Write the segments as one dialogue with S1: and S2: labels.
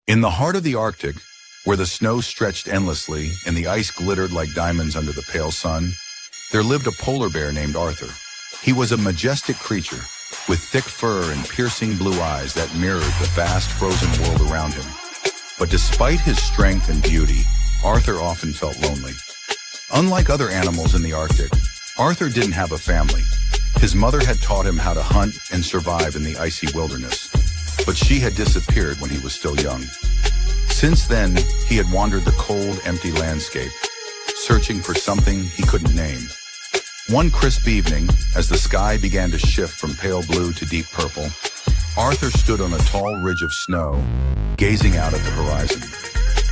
S1: In the heart of the Arctic, where the snow stretched endlessly and the ice glittered like diamonds under the pale sun, there lived a polar bear named Arthur. He was a majestic creature with thick fur and piercing blue eyes that mirrored the vast frozen world around him. But despite his strength and beauty, Arthur often felt lonely. Unlike other animals in the Arctic, Arthur didn't have a family. His mother had taught him how to hunt and survive in the icy wilderness, but she had disappeared when he was still young. Since then, he had wandered the cold, empty landscape, searching for something he couldn't name. One crisp evening, as the sky began to shift from pale blue to deep purple, Arthur stood on a tall ridge of snow, gazing out at the horizon.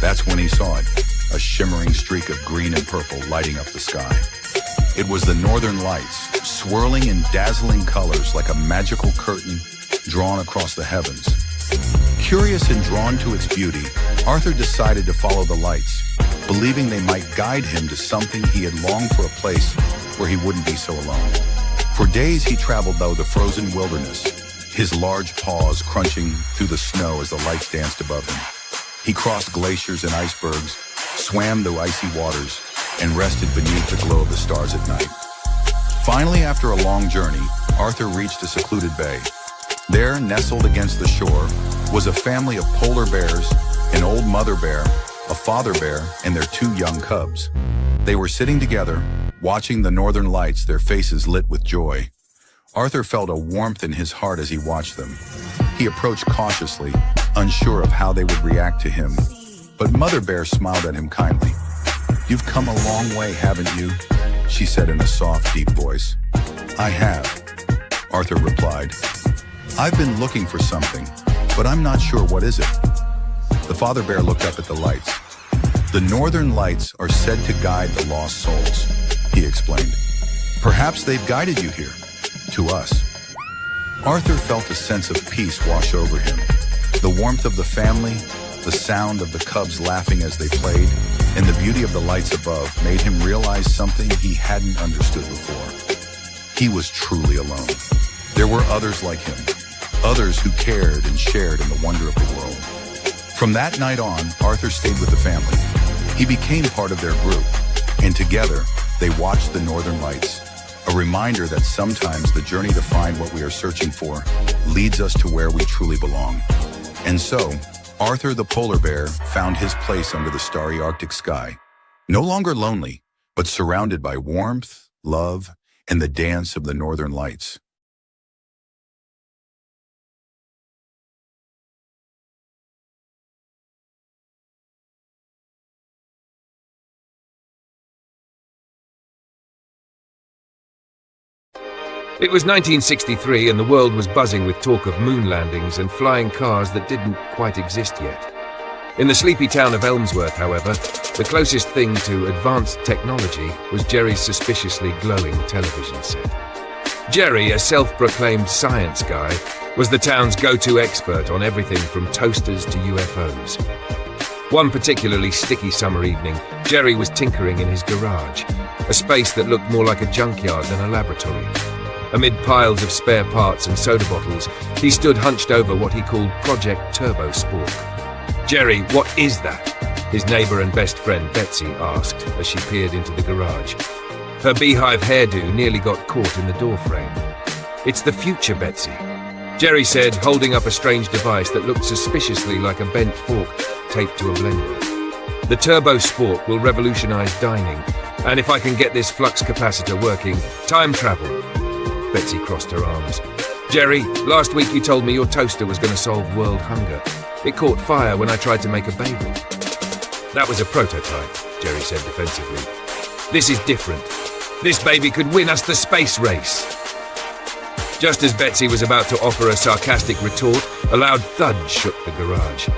S1: That's when he saw it, a shimmering streak of green and purple lighting up the sky. It was the northern lights, swirling in dazzling colors like a magical curtain drawn across the heavens. Curious and drawn to its beauty, Arthur decided to follow the lights, believing they might guide him to something he had longed for, a place where he wouldn't be so alone. For days he traveled through the frozen wilderness, his large paws crunching through the snow as the lights danced above him. He crossed glaciers and icebergs, swam through icy waters, and rested beneath the glow of the stars at night. Finally, after a long journey, Arthur reached a secluded bay. There, nestled against the shore, was a family of polar bears, an old mother bear, a father bear, and their 2 young cubs. They were sitting together, watching the northern lights, their faces lit with joy. Arthur felt a warmth in his heart as he watched them. He approached cautiously, unsure of how they would react to him, but Mother Bear smiled at him kindly. "You've come a long way, haven't you?" she said in a soft, deep voice. "I have," Arthur replied. "I've been looking for something, but I'm not sure what is it." The father bear looked up at the lights. "The northern lights are said to guide the lost souls," he explained. "Perhaps they've guided you here, to us." Arthur felt a sense of peace wash over him. The warmth of the family, the sound of the cubs laughing as they played, and the beauty of the lights above made him realize something he hadn't understood before. He was truly alone. There were others like him, others who cared and shared in the wonder of the world. From that night on, Arthur stayed with the family. He became part of their group, and together they watched the northern lights, a reminder that sometimes the journey to find what we are searching for leads us to where we truly belong. And so, Arthur the polar bear found his place under the starry Arctic sky, no longer lonely, but surrounded by warmth, love, and the dance of the northern lights.
S2: It was 1963 and the world was buzzing with talk of moon landings and flying cars that didn't quite exist yet. In the sleepy town of Elmsworth, however, the closest thing to advanced technology was Jerry's suspiciously glowing television set. Jerry, a self-proclaimed science guy, was the town's go-to expert on everything from toasters to UFOs. One particularly sticky summer evening, Jerry was tinkering in his garage, a space that looked more like a junkyard than a laboratory. Amid piles of spare parts and soda bottles, he stood hunched over what he called Project Turbo Spork. "Jerry, what is that?" his neighbor and best friend Betsy asked as she peered into the garage. Her beehive hairdo nearly got caught in the doorframe. "It's the future, Betsy," Jerry said, holding up a strange device that looked suspiciously like a bent fork taped to a blender. "The Turbo Spork will revolutionize dining, and if I can get this flux capacitor working, time travel." Betsy crossed her arms. "Jerry, last week you told me your toaster was going to solve world hunger. It caught fire when I tried to make a bagel." "That was a prototype," Jerry said defensively. "This is different. This baby could win us the space race." Just as Betsy was about to offer a sarcastic retort, a loud thud shook the garage.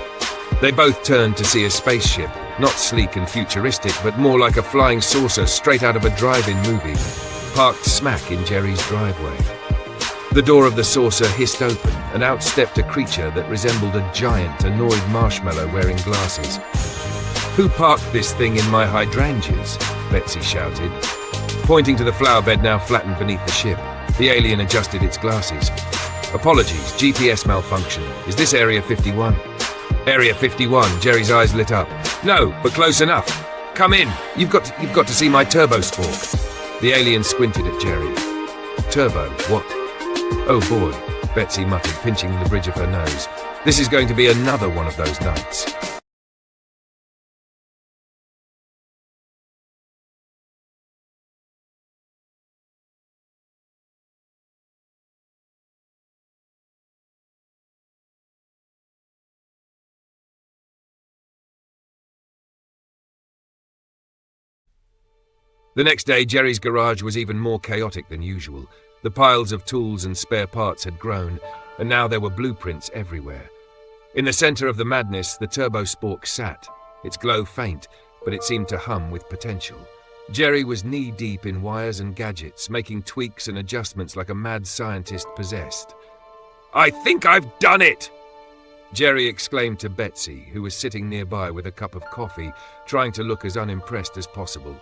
S2: They both turned to see a spaceship, not sleek and futuristic, but more like a flying saucer straight out of a drive-in movie, parked smack in Jerry's driveway. The door of the saucer hissed open, and out stepped a creature that resembled a giant, annoyed marshmallow wearing glasses. "Who parked this thing in my hydrangeas?" Betsy shouted. Pointing to the flower bed now flattened beneath the ship, the alien adjusted its glasses. "Apologies, GPS malfunction. Is this Area 51? Area 51, Jerry's eyes lit up. No, but close enough. Come in. You've got to see my turbo spork. The alien squinted at Jerry. Turbo, what? Oh boy, Betsy muttered, pinching the bridge of her nose. This is going to be another one of those nights. The next day, Jerry's garage was even more chaotic than usual. The piles of tools and spare parts had grown, and now there were blueprints everywhere. In the center of the madness, the turbo spork sat, its glow faint, but it seemed to hum with potential. Jerry was knee-deep in wires and gadgets, making tweaks and adjustments like a mad scientist possessed. "I think I've done it!" Jerry exclaimed to Betsy, who was sitting nearby with a cup of coffee, trying to look as unimpressed as possible.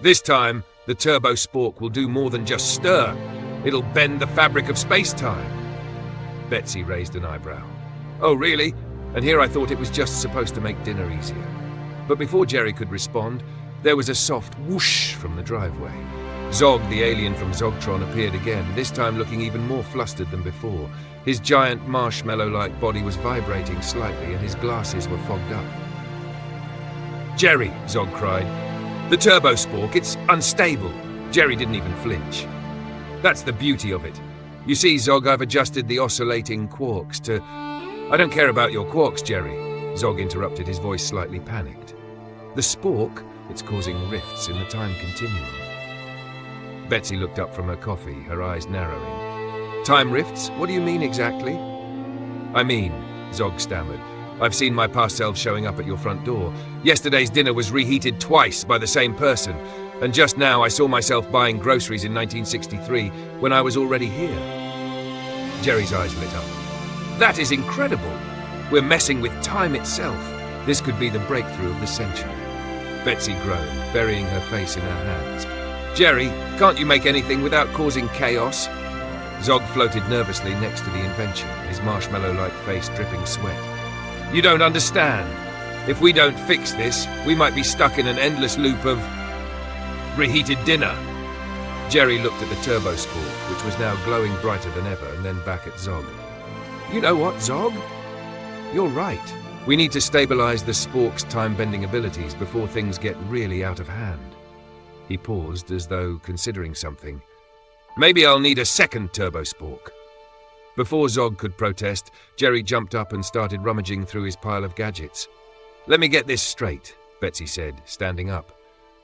S2: "This time, the turbo spork will do more than just stir. It'll bend the fabric of space-time." Betsy raised an eyebrow. "Oh, really? And here I thought it was just supposed to make dinner easier." But before Jerry could respond, there was a soft whoosh from the driveway. Zog, the alien from Zogtron, appeared again, this time looking even more flustered than before. His giant marshmallow-like body was vibrating slightly and his glasses were fogged up. "Jerry," Zog cried. "The turbo spork, it's unstable." Jerry didn't even flinch. "That's the beauty of it. You see, Zog, I've adjusted the oscillating quarks to—" "I don't care about your quarks, Jerry," Zog interrupted, his voice slightly panicked. "The spork, it's causing rifts in the time continuum." Betsy looked up from her coffee, her eyes narrowing. "Time rifts? What do you mean exactly?" "I mean," Zog stammered, "I've seen my past self showing up at your front door. Yesterday's dinner was reheated twice by the same person, and just now I saw myself buying groceries in 1963 when I was already here." Jerry's eyes lit up. "That is incredible! We're messing with time itself. This could be the breakthrough of the century." Betsy groaned, burying her face in her hands. "Jerry, can't you make anything without causing chaos?" Zog floated nervously next to the invention, his marshmallow-like face dripping sweat. "You don't understand. If we don't fix this, we might be stuck in an endless loop of reheated dinner." Jerry looked at the turbo spork, which was now glowing brighter than ever, and then back at Zog. "You know what, Zog? You're right. We need to stabilize the spork's time-bending abilities before things get really out of hand." He paused, as though considering something. "Maybe I'll need a second turbo spork." Before Zog could protest, Jerry jumped up and started rummaging through his pile of gadgets. "Let me get this straight," Betsy said, standing up.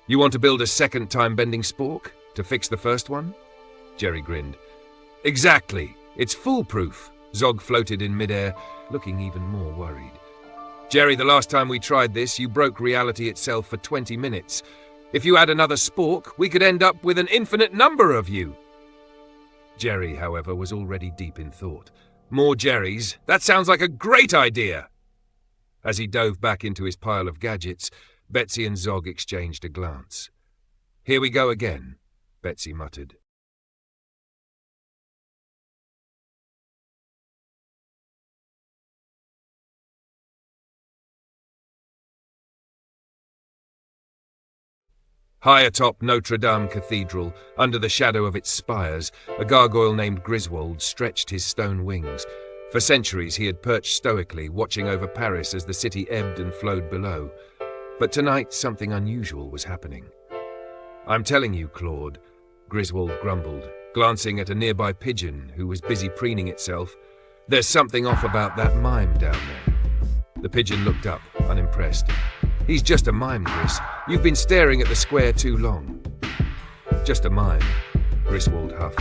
S2: "You want to build a second time-bending spork to fix the first one?" Jerry grinned. "Exactly. It's foolproof." Zog floated in midair, looking even more worried. "Jerry, the last time we tried this, you broke reality itself for 20 minutes. If you add another spork, we could end up with an infinite number of you." Jerry, however, was already deep in thought. "More Jerrys? That sounds like a great idea!" As he dove back into his pile of gadgets, Betsy and Zog exchanged a glance. "Here we go again," Betsy muttered. High atop Notre Dame Cathedral, under the shadow of its spires, a gargoyle named Griswold stretched his stone wings. For centuries he had perched stoically, watching over Paris as the city ebbed and flowed below. But tonight something unusual was happening. "I'm telling you, Claude," Griswold grumbled, glancing at a nearby pigeon who was busy preening itself. "There's something off about that mime down there." The pigeon looked up, unimpressed. "He's just a mime, Gris. You've been staring at the square too long." "Just a mime," Griswold huffed.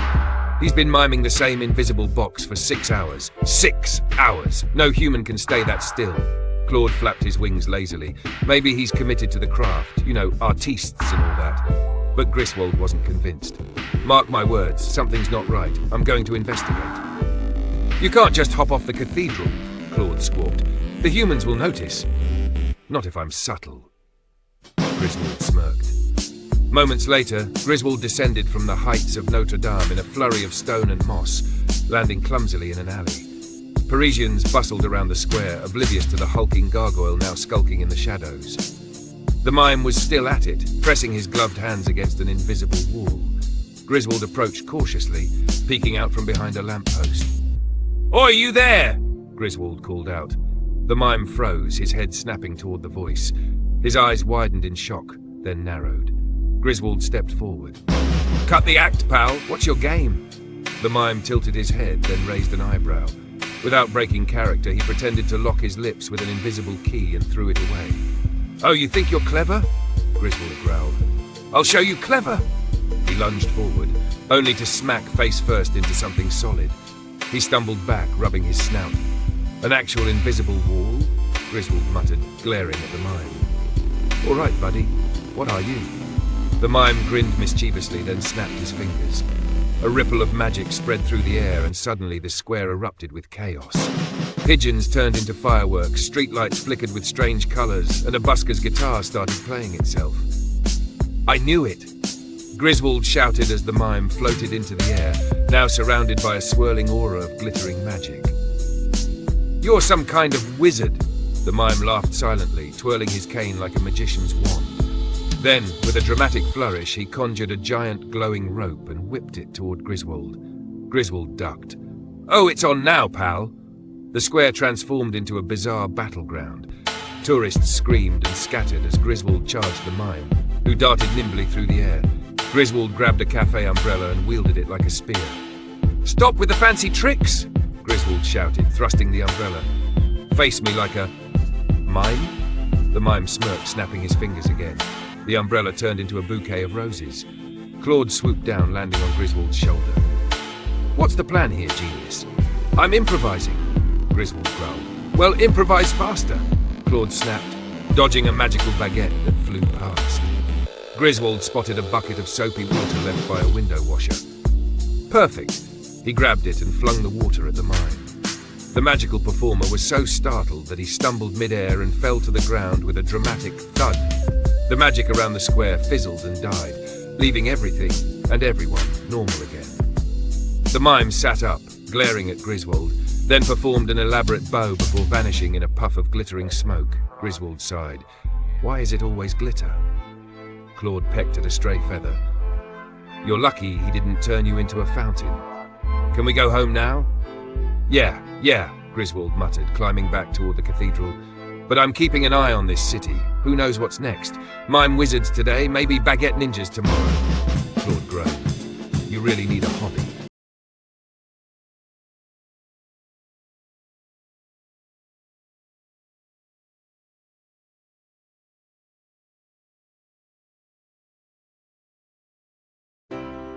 S2: "He's been miming the same invisible box for 6 hours. 6 hours! No human can stay that still." Claude flapped his wings lazily. "Maybe he's committed to the craft, you know, artistes and all that." But Griswold wasn't convinced. "Mark my words, something's not right. I'm going to investigate." "You can't just hop off the cathedral," Claude squawked. "The humans will notice." "Not if I'm subtle." Griswold smirked. Moments later, Griswold descended from the heights of Notre Dame in a flurry of stone and moss, landing clumsily in an alley. Parisians bustled around the square, oblivious to the hulking gargoyle now skulking in the shadows. The mime was still at it, pressing his gloved hands against an invisible wall. Griswold approached cautiously, peeking out from behind a lamppost. "Oi, you there!" Griswold called out. The mime froze, his head snapping toward the voice. His eyes widened in shock, then narrowed. Griswold stepped forward. "Cut the act, pal. What's your game?" The mime tilted his head, then raised an eyebrow. Without breaking character, he pretended to lock his lips with an invisible key and threw it away. "Oh, you think you're clever?" Griswold growled. "I'll show you clever!" He lunged forward, only to smack face first into something solid. He stumbled back, rubbing his snout. "An actual invisible wall?" Griswold muttered, glaring at the mime. "All right, buddy. What are you?" The mime grinned mischievously, then snapped his fingers. A ripple of magic spread through the air, and suddenly the square erupted with chaos. Pigeons turned into fireworks, streetlights flickered with strange colors, and a busker's guitar started playing itself. "I knew it!" Griswold shouted as the mime floated into the air, now surrounded by a swirling aura of glittering magic. "You're some kind of wizard!" The mime laughed silently, twirling his cane like a magician's wand. Then, with a dramatic flourish, he conjured a giant glowing rope and whipped it toward Griswold. Griswold ducked. "Oh, it's on now, pal!" The square transformed into a bizarre battleground. Tourists screamed and scattered as Griswold charged the mime, who darted nimbly through the air. Griswold grabbed a cafe umbrella and wielded it like a spear. "Stop with the fancy tricks!" Griswold shouted, thrusting the umbrella. "Face me like a... mime?" The mime smirked, snapping his fingers again. The umbrella turned into a bouquet of roses. Claude swooped down, landing on Griswold's shoulder. "What's the plan here, genius?" "I'm improvising," Griswold growled. "Well, improvise faster," Claude snapped, dodging a magical baguette that flew past. Griswold spotted a bucket of soapy water left by a window washer. "Perfect." He grabbed it and flung the water at the mime. The magical performer was so startled that he stumbled mid-air and fell to the ground with a dramatic thud. The magic around the square fizzled and died, leaving everything and everyone normal again. The mime sat up, glaring at Griswold, then performed an elaborate bow before vanishing in a puff of glittering smoke. Griswold sighed. "Why is it always glitter?" Claude pecked at a stray feather. "You're lucky he didn't turn you into a fountain. Can we go home now?" Yeah, Griswold muttered, climbing back toward the cathedral. "But I'm keeping an eye on this city. Who knows what's next? Mime wizards today, maybe baguette ninjas tomorrow." Claude groaned. "You really need a hobby."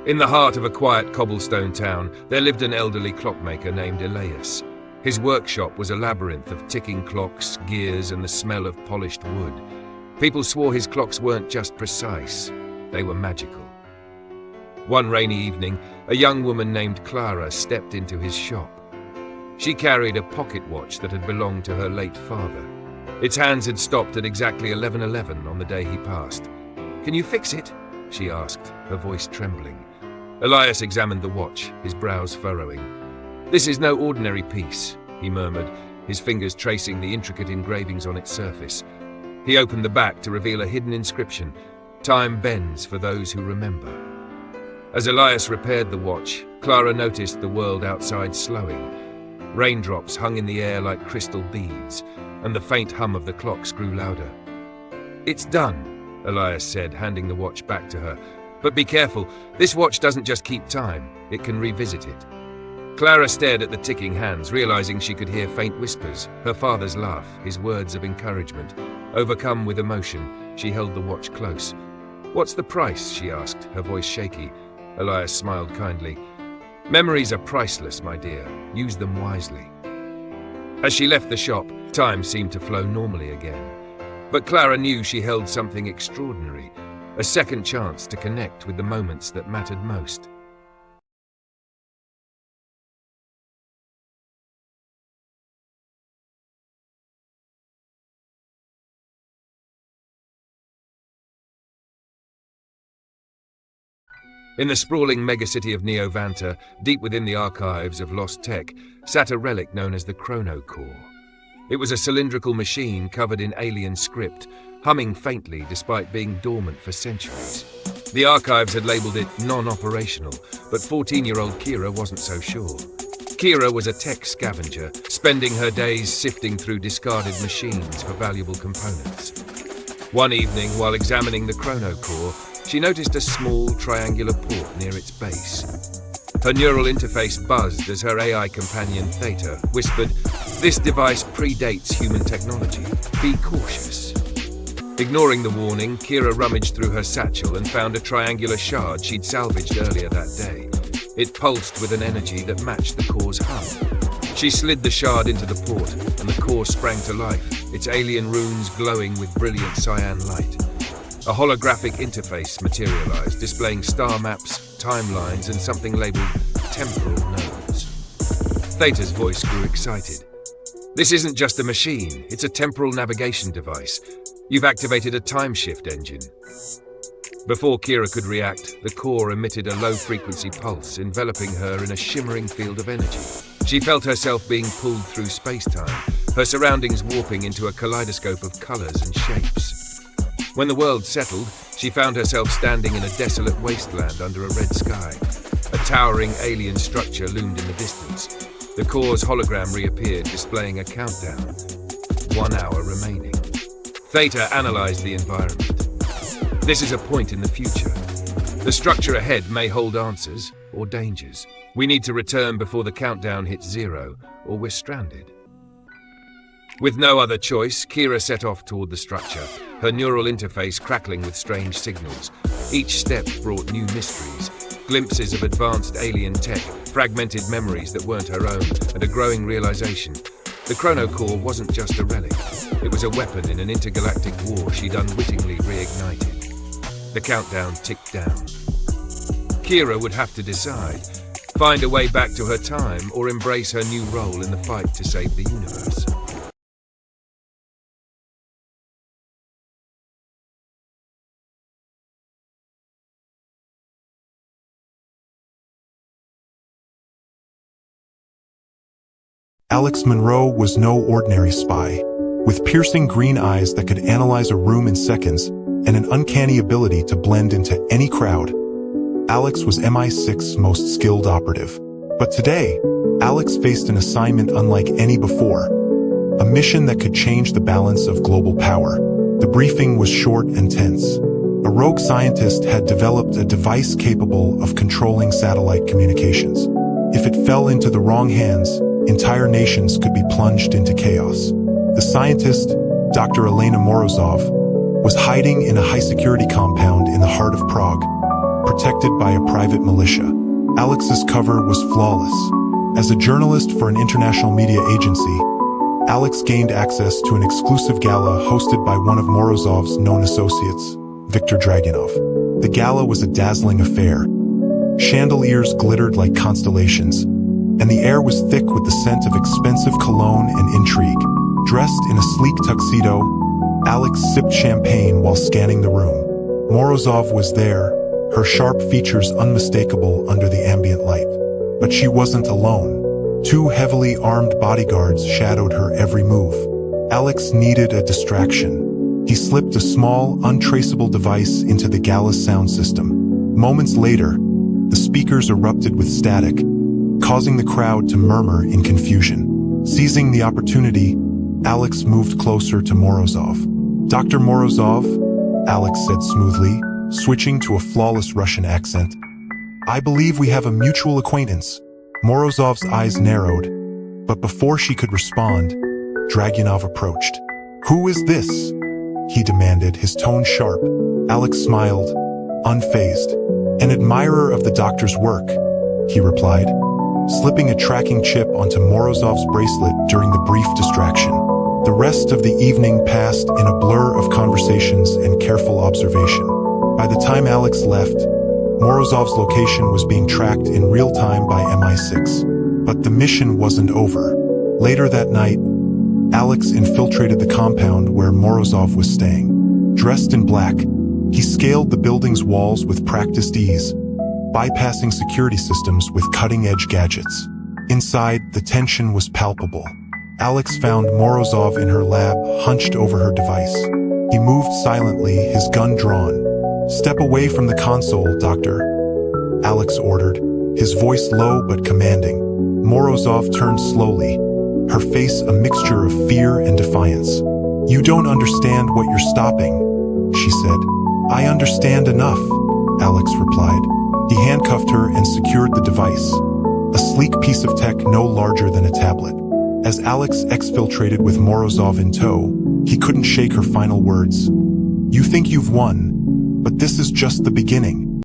S2: In the heart of a quiet cobblestone town, there lived an elderly clockmaker named Elias. His workshop was a labyrinth of ticking clocks, gears, and the smell of polished wood. People swore his clocks weren't just precise, they were magical. One rainy evening, a young woman named Clara stepped into his shop. She carried a pocket watch that had belonged to her late father. Its hands had stopped at exactly 11:11 on the day he passed. "Can you fix it?" she asked, her voice trembling. Elias examined the watch, his brows furrowing. "This is no ordinary piece," he murmured, his fingers tracing the intricate engravings on its surface. He opened the back to reveal a hidden inscription, "Time bends for those who remember." As Elias repaired the watch, Clara noticed the world outside slowing. Raindrops hung in the air like crystal beads, and the faint hum of the clocks grew louder. "It's done," Elias said, handing the watch back to her. "But be careful, this watch doesn't just keep time, it can revisit it." Clara stared at the ticking hands, realizing she could hear faint whispers, her father's laugh, his words of encouragement. Overcome with emotion, she held the watch close. "What's the price?" she asked, her voice shaky. Elias smiled kindly. "Memories are priceless, my dear. Use them wisely." As she left the shop, time seemed to flow normally again. But Clara knew she held something extraordinary, a second chance to connect with the moments that mattered most. In the sprawling megacity of Neovanta, deep within the archives of lost tech, sat a relic known as the Chrono Core. It was a cylindrical machine covered in alien script, humming faintly despite being dormant for centuries. The archives had labelled it non-operational, but 14-year-old Kira wasn't so sure. Kira was a tech scavenger, spending her days sifting through discarded machines for valuable components. One evening, while examining the Chrono Core, she noticed a small triangular port near its base. Her neural interface buzzed as her AI companion Theta whispered, "This device predates human technology. Be cautious." Ignoring the warning, Kira rummaged through her satchel and found a triangular shard she'd salvaged earlier that day. It pulsed with an energy that matched the core's hum. She slid the shard into the port, and the core sprang to life, its alien runes glowing with brilliant cyan light. A holographic interface materialized, displaying star maps, timelines, and something labeled temporal nodes. Theta's voice grew excited. "This isn't just a machine, it's a temporal navigation device. You've activated a time shift engine." Before Kira could react, the core emitted a low-frequency pulse, enveloping her in a shimmering field of energy. She felt herself being pulled through space-time, her surroundings warping into a kaleidoscope of colors and shapes. When the world settled, she found herself standing in a desolate wasteland under a red sky. A towering alien structure loomed in the distance. The core's hologram reappeared, displaying a countdown. 1 hour remaining. Theta analyzed the environment. This is a point in the future. The structure ahead may hold answers or dangers. We need to return before the countdown hits 0, or we're stranded. With no other choice, Kira set off toward the structure, her neural interface crackling with strange signals. Each step brought new mysteries, glimpses of advanced alien tech, fragmented memories that weren't her own, and a growing realization. The Chrono Core wasn't just a relic. It was a weapon in an intergalactic war she'd unwittingly reignited. The countdown ticked down. Kira would have to decide, find a way back to her time or embrace her new role in the fight to save the universe.
S3: Alex Monroe was no ordinary spy. With piercing green eyes that could analyze a room in seconds and an uncanny ability to blend into any crowd, Alex was MI6's most skilled operative. But today, Alex faced an assignment unlike any before, a mission that could change the balance of global power. The briefing was short and tense. A rogue scientist had developed a device capable of controlling satellite communications. If it fell into the wrong hands, entire nations could be plunged into chaos. The scientist, Dr. Elena Morozov, was hiding in a high-security compound in the heart of Prague, protected by a private militia. Alex's cover was flawless. As a journalist for an international media agency, Alex gained access to an exclusive gala hosted by one of Morozov's known associates, Viktor Dragunov. The gala was a dazzling affair. Chandeliers glittered like constellations, and the air was thick with the scent of expensive cologne and intrigue. Dressed in a sleek tuxedo, Alex sipped champagne while scanning the room. Morozov was there, her sharp features unmistakable under the ambient light. But she wasn't alone. 2 heavily armed bodyguards shadowed her every move. Alex needed a distraction. He slipped a small, untraceable device into the gala's sound system. Moments later, the speakers erupted with static, causing the crowd to murmur in confusion. Seizing the opportunity, Alex moved closer to Morozov. "Dr. Morozov," Alex said smoothly, switching to a flawless Russian accent, "I believe we have a mutual acquaintance." Morozov's eyes narrowed, but before she could respond, Dragunov approached. "Who is this?" he demanded, his tone sharp. Alex smiled, unfazed. "An admirer of the doctor's work," he replied, slipping a tracking chip onto Morozov's bracelet during the brief distraction. The rest of the evening passed in a blur of conversations and careful observation. By the time Alex left, Morozov's location was being tracked in real time by MI6. But the mission wasn't over. Later that night, Alex infiltrated the compound where Morozov was staying. Dressed in black, he scaled the building's walls with practiced ease, bypassing security systems with cutting-edge gadgets. Inside, the tension was palpable. Alex found Morozov in her lab, hunched over her device. He moved silently, his gun drawn. "Step away from the console, Doctor," Alex ordered, his voice low but commanding. Morozov turned slowly, her face a mixture of fear and defiance. "You don't understand what you're stopping," she said. "I understand enough," Alex replied. He handcuffed her and secured the device, a sleek piece of tech no larger than a tablet. As Alex exfiltrated with Morozov in tow, he couldn't shake her final words. "You think you've won, but this is just the beginning."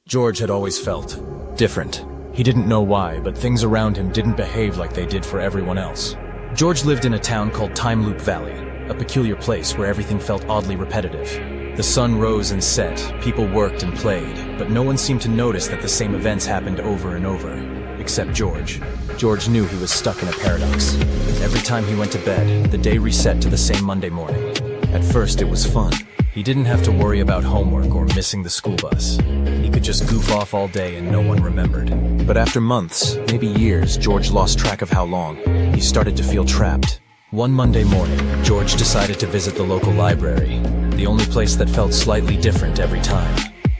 S4: George had always felt different. He didn't know why, but things around him didn't behave like they did for everyone else. George lived in a town called Time Loop Valley, a peculiar place where everything felt oddly repetitive. The sun rose and set, people worked and played, but no one seemed to notice that the same events happened over and over, except George. George knew he was stuck in a paradox. Every time he went to bed, the day reset to the same Monday morning. At first, it was fun. He didn't have to worry about homework or missing the school bus. He could just goof off all day and no one remembered. But after months, maybe years, George lost track of how long. He started to feel trapped. One Monday morning, George decided to visit the local library, the only place that felt slightly different every time.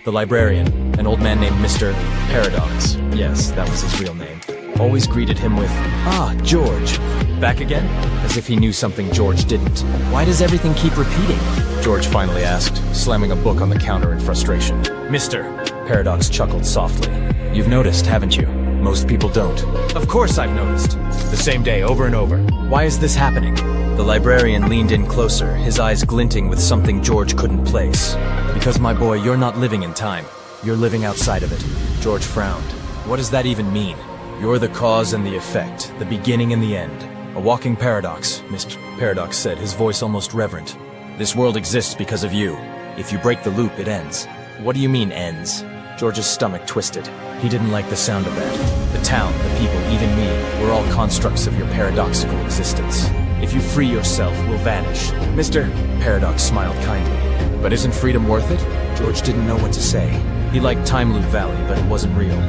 S4: The librarian, an old man named Mr. Paradox, yes, that was his real name, always greeted him with, "Ah, George. Back again?" As if he knew something George didn't. "Why does everything keep repeating?" George finally asked, slamming a book on the counter in frustration. "Mister," Paradox chuckled softly. "You've noticed, haven't you? Most people don't." "Of course I've noticed. The same day, over and over. Why is this happening?" The librarian leaned in closer, his eyes glinting with something George couldn't place. "Because, my boy, you're not living in time. You're living outside of it." George frowned. "What does that even mean?" "You're the cause and the effect, the beginning and the end. A walking paradox," Mr. Paradox said, his voice almost reverent. "This world exists because of you. If you break the loop, it ends." "What do you mean, ends?" George's stomach twisted. He didn't like the sound of that. The town, the people, even me, we're all constructs of your paradoxical existence. If you free yourself, we'll vanish. Mr. Paradox smiled kindly. "But isn't freedom worth it?" George didn't know what to say. He liked Time Loop Valley, but it wasn't real.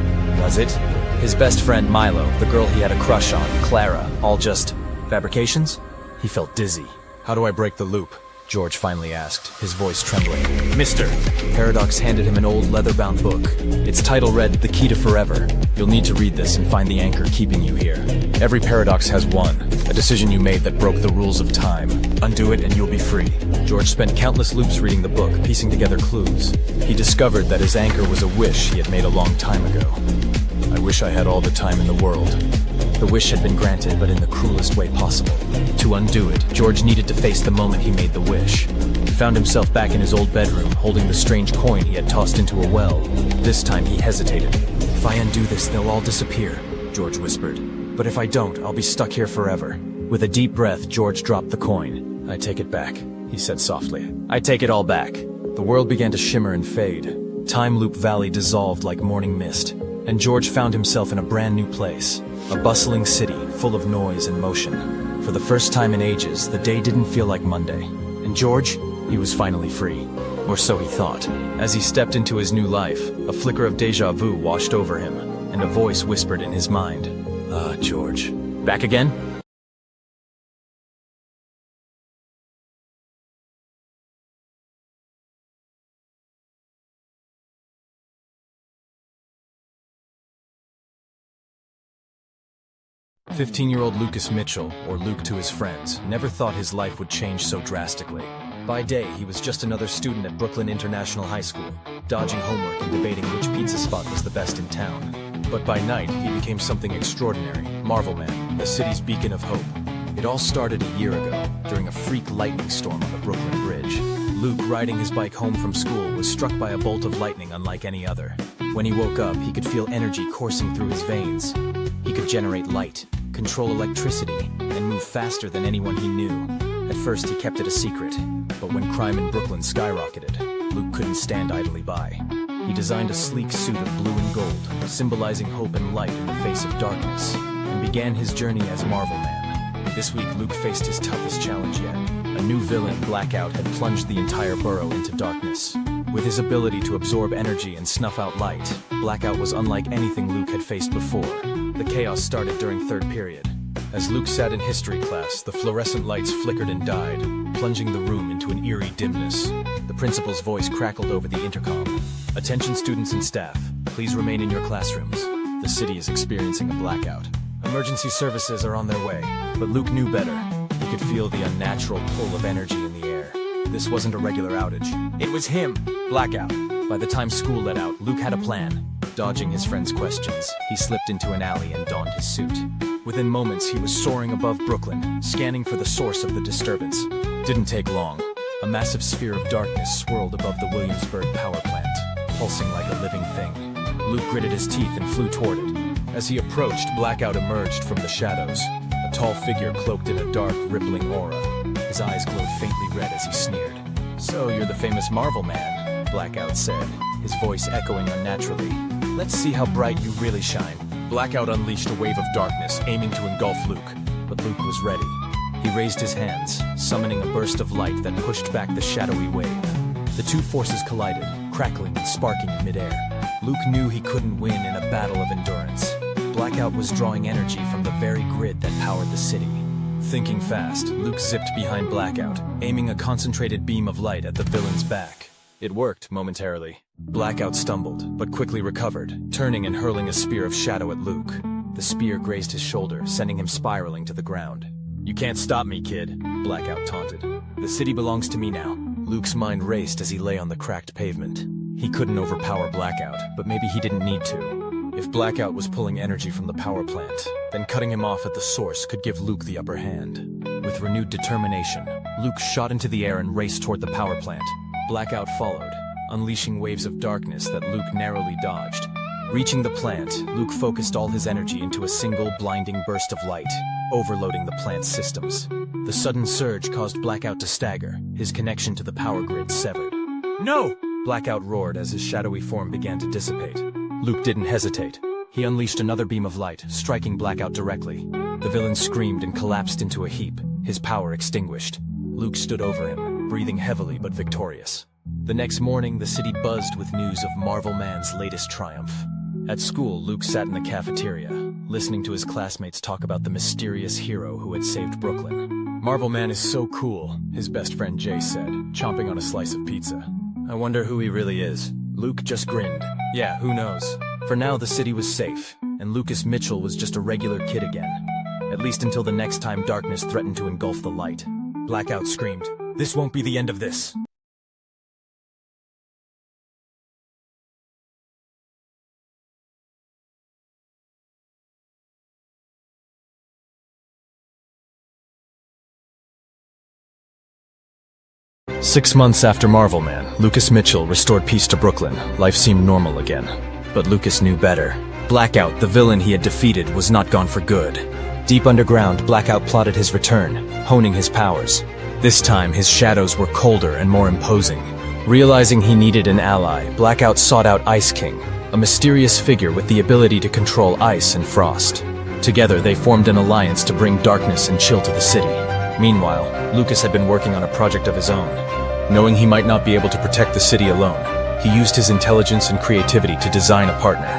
S4: Was it? His best friend Milo, the girl he had a crush on, Clara, all just fabrications? He felt dizzy. "How do I break the loop?" George finally asked, his voice trembling. "Mister." Paradox handed him an old leather-bound book. Its title read, "The Key to Forever." "You'll need to read this and find the anchor keeping you here. Every paradox has one, a decision you made that broke the rules of time. Undo it and you'll be free." George spent countless loops reading the book, piecing together clues. He discovered that his anchor was a wish he had made a long time ago. "I wish I had all the time in the world." The wish had been granted, but in the cruelest way possible. To undo it, George needed to face the moment he made the wish. He found himself back in his old bedroom, holding the strange coin he had tossed into a well. This time he hesitated. "If I undo this, they'll all disappear," George whispered. "But if I don't, I'll be stuck here forever." With a deep breath, George dropped the coin. "I take it back," he said softly. "I take it all back." The world began to shimmer and fade. Time Loop Valley dissolved like morning mist, and George found himself in a brand new place. A bustling city, full of noise and motion. For the first time in ages, the day didn't feel like Monday. And George, he was finally free. Or so he thought. As he stepped into his new life, a flicker of déjà vu washed over him, and a voice whispered in his mind, "Ah, George. Back again?" "15-year-old Lucas Mitchell, or Luke to his friends, never thought his life would change so drastically. By day, he was just another student at Brooklyn International High School, dodging homework and debating which pizza spot was the best in town. But by night, he became something extraordinary, Marvel Man, the city's beacon of hope. It all started a year ago, during a freak lightning storm on the Brooklyn Bridge. Luke, riding his bike home from school, was struck by a bolt of lightning unlike any other. When he woke up, he could feel energy coursing through his veins. He could generate light, control electricity, and move faster than anyone he knew. At first, he kept it a secret, but when crime in Brooklyn skyrocketed, Luke couldn't stand idly by. He designed a sleek suit of blue and gold, symbolizing hope and light in the face of darkness, and began his journey as Marvel Man. This week, Luke faced his toughest challenge yet. A new villain, Blackout, had plunged the entire borough into darkness. With his ability to absorb energy and snuff out light, Blackout was unlike anything Luke had faced before. The chaos started during third period. As Luke sat in history class, the fluorescent lights flickered and died, plunging the room into an eerie dimness. The principal's voice crackled over the intercom. "Attention students and staff, please remain in your classrooms. The city is experiencing a blackout. Emergency services are on their way." But Luke knew better. He could feel the unnatural pull of energy in the air. This wasn't a regular outage. It was him, Blackout. By the time school let out, Luke had a plan. Dodging his friends' questions, he slipped into an alley and donned his suit. Within moments, he was soaring above Brooklyn, scanning for the source of the disturbance. Didn't take long. A massive sphere of darkness swirled above the Williamsburg power plant, pulsing like a living thing. Luke gritted his teeth and flew toward it. As he approached, Blackout emerged from the shadows, a tall figure cloaked in a dark, rippling aura. His eyes glowed faintly red as he sneered. "So you're the famous Marvel Man," Blackout said, his voice echoing unnaturally. "Let's see how bright you really shine." Blackout unleashed a wave of darkness, aiming to engulf Luke, but Luke was ready. He raised his hands, summoning a burst of light that pushed back the shadowy wave. The two forces collided, crackling and sparking in midair. Luke knew he couldn't win in a battle of endurance. Blackout was drawing energy from the very grid that powered the city. Thinking fast, Luke zipped behind Blackout, aiming a concentrated beam of light at the villain's back. It worked momentarily. Blackout stumbled, but quickly recovered, turning and hurling a spear of shadow at Luke. The spear grazed his shoulder, sending him spiraling to the ground. "You can't stop me, kid," Blackout taunted. "The city belongs to me now." Luke's mind raced as he lay on the cracked pavement. He couldn't overpower Blackout, but maybe he didn't need to. If Blackout was pulling energy from the power plant, then cutting him off at the source could give Luke the upper hand. With renewed determination, Luke shot into the air and raced toward the power plant. Blackout followed, unleashing waves of darkness that Luke narrowly dodged. Reaching the plant, Luke focused all his energy into a single blinding burst of light, overloading the plant's systems. The sudden surge caused Blackout to stagger, his connection to the power grid severed. "No!" Blackout roared as his shadowy form began to dissipate. Luke didn't hesitate. He unleashed another beam of light, striking Blackout directly. The villain screamed and collapsed into a heap, his power extinguished. Luke stood over him, breathing heavily but victorious. The next morning, the city buzzed with news of Marvel Man's latest triumph. At school, Luke sat in the cafeteria, listening to his classmates talk about the mysterious hero who had saved Brooklyn. "Marvel Man is so cool," his best friend Jay said, chomping on a slice of pizza. "I wonder who he really is." Luke just grinned. Yeah, who knows? For now, the city was safe, and Lucas Mitchell was just a regular kid again. At least until the next time darkness threatened to engulf the light. Blackout screamed, "This won't be the end of this." Six months after Marvel Man, Lucas Mitchell restored peace to Brooklyn. Life seemed normal again. But Lucas knew better. Blackout, the villain he had defeated, was not gone for good. Deep underground, Blackout plotted his return, honing his powers. This time, his shadows were colder and more imposing. Realizing he needed an ally, Blackout sought out Ice King, a mysterious figure with the ability to control ice and frost. Together, they formed an alliance to bring darkness and chill to the city. Meanwhile, Lucas had been working on a project of his own. Knowing he might not be able to protect the city alone, he used his intelligence and creativity to design a partner.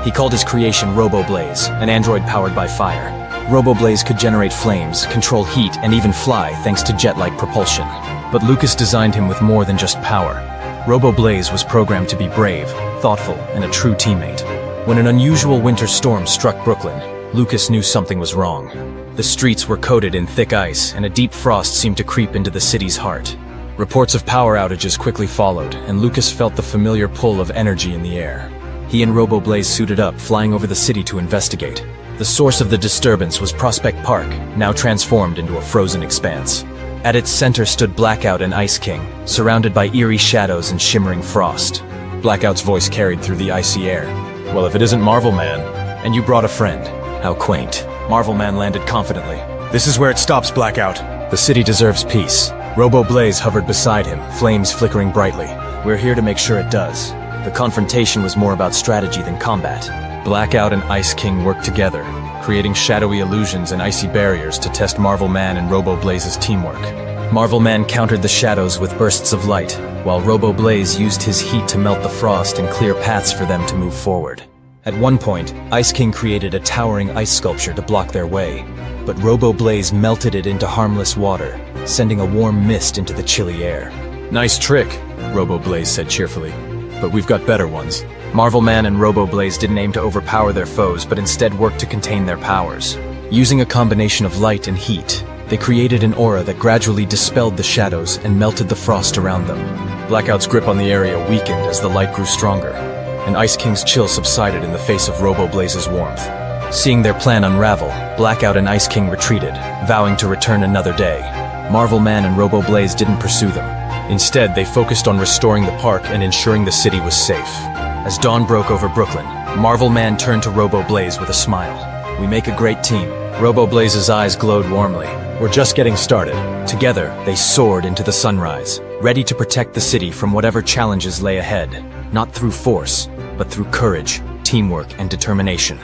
S4: He called his creation Robo-Blaze, an android powered by fire. Robo-Blaze could generate flames, control heat, and even fly thanks to jet-like propulsion. But Lucas designed him with more than just power. Robo-Blaze was programmed to be brave, thoughtful, and a true teammate. When an unusual winter storm struck Brooklyn, Lucas knew something was wrong. The streets were coated in thick ice, and a deep frost seemed to creep into the city's heart. Reports of power outages quickly followed, and Lucas felt the familiar pull of energy in the air. He and Robo-Blaze suited up, flying over the city to investigate. The source of the disturbance was Prospect Park, now transformed into a frozen expanse. At its center stood Blackout and Ice King, surrounded by eerie shadows and shimmering frost. Blackout's voice carried through the icy air. "Well, if it isn't Marvel Man, and you brought a friend. How quaint." Marvel Man landed confidently. "This is where it stops, Blackout. The city deserves peace." Robo-Blaze hovered beside him, flames flickering brightly. "We're here to make sure it does." The confrontation was more about strategy than combat. Blackout and Ice King worked together, creating shadowy illusions and icy barriers to test Marvel Man and Robo Blaze's teamwork. Marvel Man countered the shadows with bursts of light, while Robo Blaze used his heat to melt the frost and clear paths for them to move forward. At one point, Ice King created a towering ice sculpture to block their way, but Robo Blaze melted it into harmless water, sending a warm mist into the chilly air. "Nice trick," Robo Blaze said cheerfully, "but we've got better ones." Marvel Man and Robo Blaze didn't aim to overpower their foes, but instead worked to contain their powers. Using a combination of light and heat, they created an aura that gradually dispelled the shadows and melted the frost around them. Blackout's grip on the area weakened as the light grew stronger, and Ice King's chill subsided in the face of Robo Blaze's warmth. Seeing their plan unravel, Blackout and Ice King retreated, vowing to return another day. Marvel Man and Robo Blaze didn't pursue them. Instead, they focused on restoring the park and ensuring the city was safe. As dawn broke over Brooklyn, Marvel Man turned to Robo Blaze with a smile. "We make a great team." Robo Blaze's eyes glowed warmly. "We're just getting started." Together, they soared into the sunrise, ready to protect the city from whatever challenges lay ahead, not through force, but through courage, teamwork, and determination.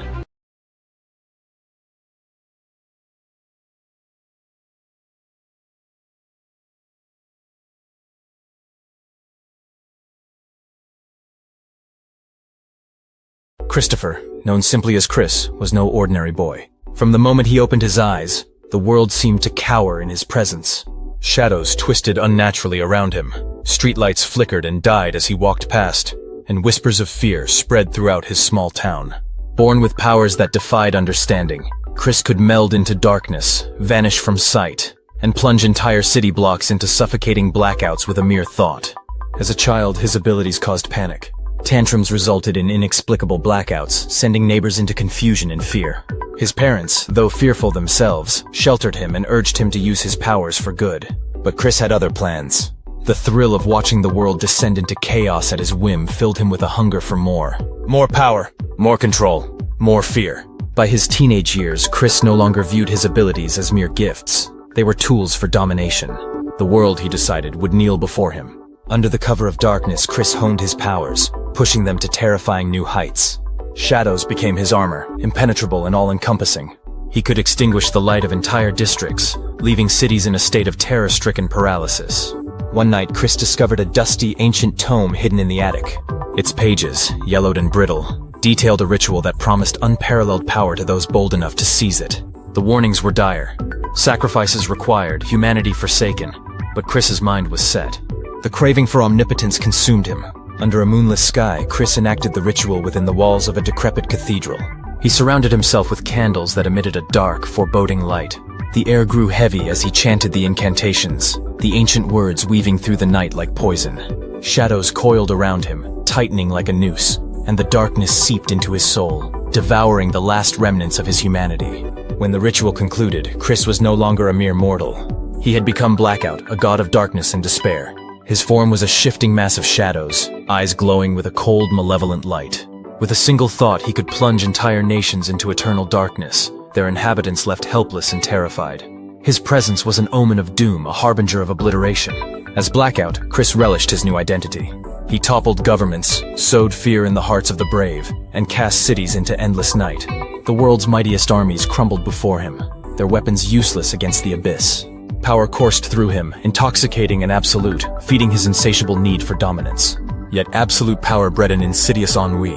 S4: Christopher, known simply as Chris, was no ordinary boy. From the moment he opened his eyes, the world seemed to cower in his presence. Shadows twisted unnaturally around him, streetlights flickered and died as he walked past, and whispers of fear spread throughout his small town. Born with powers that defied understanding, Chris could meld into darkness, vanish from sight, and plunge entire city blocks into suffocating blackouts with a mere thought. As a child, his abilities caused panic. Tantrums resulted in inexplicable blackouts, sending neighbors into confusion and fear. His parents, though fearful themselves, sheltered him and urged him to use his powers for good. But Chris had other plans. The thrill of watching the world descend into chaos at his whim filled him with a hunger for more. More power, more control, more fear. By his teenage years, Chris no longer viewed his abilities as mere gifts. They were tools for domination. The world, he decided, would kneel before him. Under the cover of darkness, Chris honed his powers, pushing them to terrifying new heights. Shadows became his armor, impenetrable and all-encompassing. He could extinguish the light of entire districts, leaving cities in a state of terror-stricken paralysis. One night, Chris discovered a dusty, ancient tome hidden in the attic. Its pages, yellowed and brittle, detailed a ritual that promised unparalleled power to those bold enough to seize it. The warnings were dire. Sacrifices required, humanity forsaken, but Chris's mind was set. The craving for omnipotence consumed him. Under a moonless sky, Chris enacted the ritual within the walls of a decrepit cathedral. He surrounded himself with candles that emitted a dark, foreboding light. The air grew heavy as he chanted the incantations, the ancient words weaving through the night like poison. Shadows coiled around him, tightening like a noose, and the darkness seeped into his soul, devouring the last remnants of his humanity. When the ritual concluded, Chris was no longer a mere mortal. He had become Blackout, a god of darkness and despair. His form was a shifting mass of shadows, eyes glowing with a cold, malevolent light. With a single thought, he could plunge entire nations into eternal darkness, their inhabitants left helpless and terrified. His presence was an omen of doom, a harbinger of obliteration. As Blackout, Chris relished his new identity. He toppled governments, sowed fear in the hearts of the brave, and cast cities into endless night. The world's mightiest armies crumbled before him, their weapons useless against the abyss. Power coursed through him, intoxicating and absolute, feeding his insatiable need for dominance. Yet absolute power bred an insidious ennui.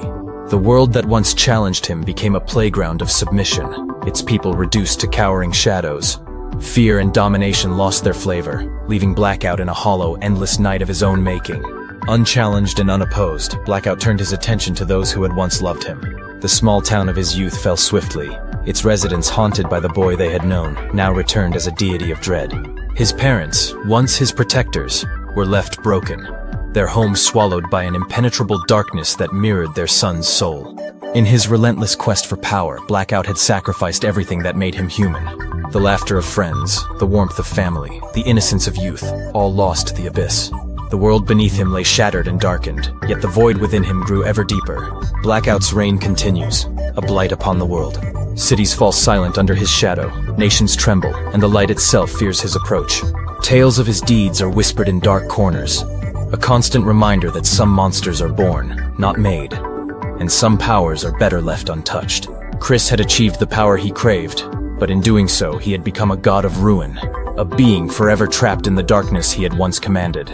S4: The world that once challenged him became a playground of submission, its people reduced to cowering shadows. Fear and domination lost their flavor, leaving Blackout in a hollow, endless night of his own making. Unchallenged and unopposed, Blackout turned his attention to those who had once loved him. The small town of his youth fell swiftly, its residents haunted by the boy they had known, now returned as a deity of dread. His parents, once his protectors, were left broken, their home swallowed by an impenetrable darkness that mirrored their son's soul. In his relentless quest for power, Blackout had sacrificed everything that made him human. The laughter of friends, the warmth of family, the innocence of youth, all lost to the abyss. The world beneath him lay shattered and darkened, yet the void within him grew ever deeper. Blackout's reign continues, a blight upon the world. Cities fall silent under his shadow, nations tremble, and the light itself fears his approach. Tales of his deeds are whispered in dark corners. A constant reminder that some monsters are born, not made, and some powers are better left untouched. Chris had achieved the power he craved, but in doing so, he had become a god of ruin, a being forever trapped in the darkness he had once commanded.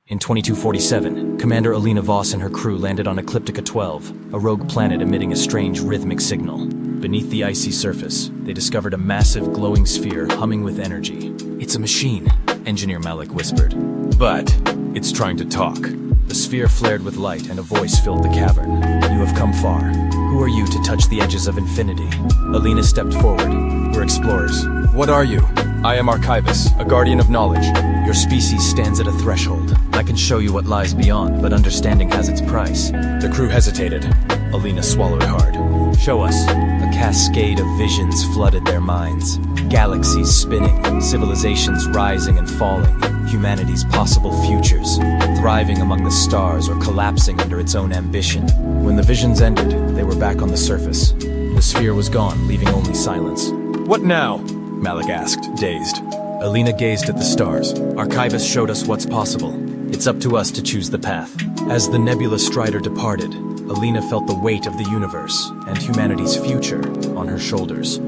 S4: In 2247, Commander Alina Voss and her crew landed on Ecliptica 12, a rogue planet emitting a strange rhythmic signal. Beneath the icy surface, they discovered a massive glowing sphere humming with energy. "It's a machine," Engineer Malik whispered. "But it's trying to talk." The sphere flared with light and a voice filled the cavern. "You have come far. Who are you to touch the edges of infinity?" Alina stepped forward. "We're explorers." "What are you?" "I am Archivus, a guardian of knowledge. Your species stands at a threshold. I can show you what lies beyond, but understanding has its price." The crew hesitated. Alina swallowed hard. "Show us." A cascade of visions flooded their minds. Galaxies spinning, civilizations rising and falling, humanity's possible futures, thriving among the stars or collapsing under its own ambition. When the visions ended, they were back on the surface. The sphere was gone, leaving only silence. "What now?" Malik asked, dazed. Alina gazed at the stars. "Archivus showed us what's possible. It's up to us to choose the path." As the nebula strider departed, Alina felt the weight of the universe and humanity's future on her shoulders.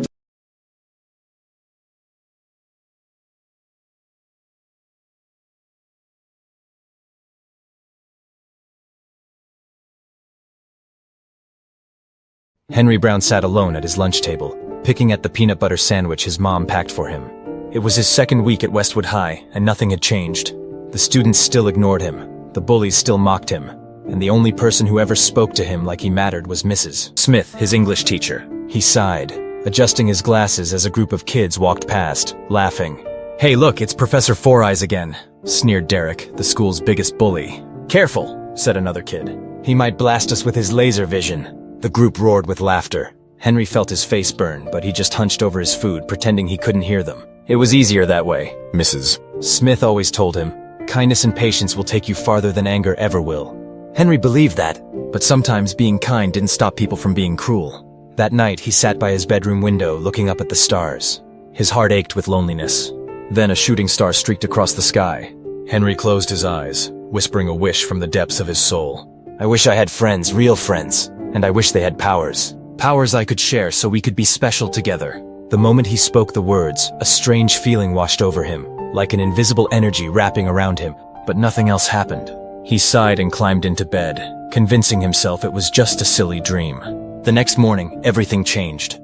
S4: Henry Brown sat alone at his lunch table, picking at the peanut butter sandwich his mom packed for him. It was his second week at Westwood High, and nothing had changed. The students still ignored him, the bullies still mocked him, and the only person who ever spoke to him like he mattered was Mrs. Smith, his English teacher. He sighed, adjusting his glasses as a group of kids walked past, laughing. "Hey look, it's Professor Four Eyes again," sneered Derek, the school's biggest bully. "Careful," said another kid. "He might blast us with his laser vision." The group roared with laughter. Henry felt his face burn, but he just hunched over his food, pretending he couldn't hear them. It was easier that way. Mrs. Smith always told him, "Kindness and patience will take you farther than anger ever will." Henry believed that, but sometimes being kind didn't stop people from being cruel. That night, he sat by his bedroom window, looking up at the stars. His heart ached with loneliness. Then a shooting star streaked across the sky. Henry closed his eyes, whispering a wish from the depths of his soul. "I wish I had friends, real friends, and I wish they had powers. Powers I could share so we could be special together." The moment he spoke the words, a strange feeling washed over him, like an invisible energy wrapping around him, but nothing else happened. He sighed and climbed into bed, convincing himself it was just a silly dream. The next morning, everything changed.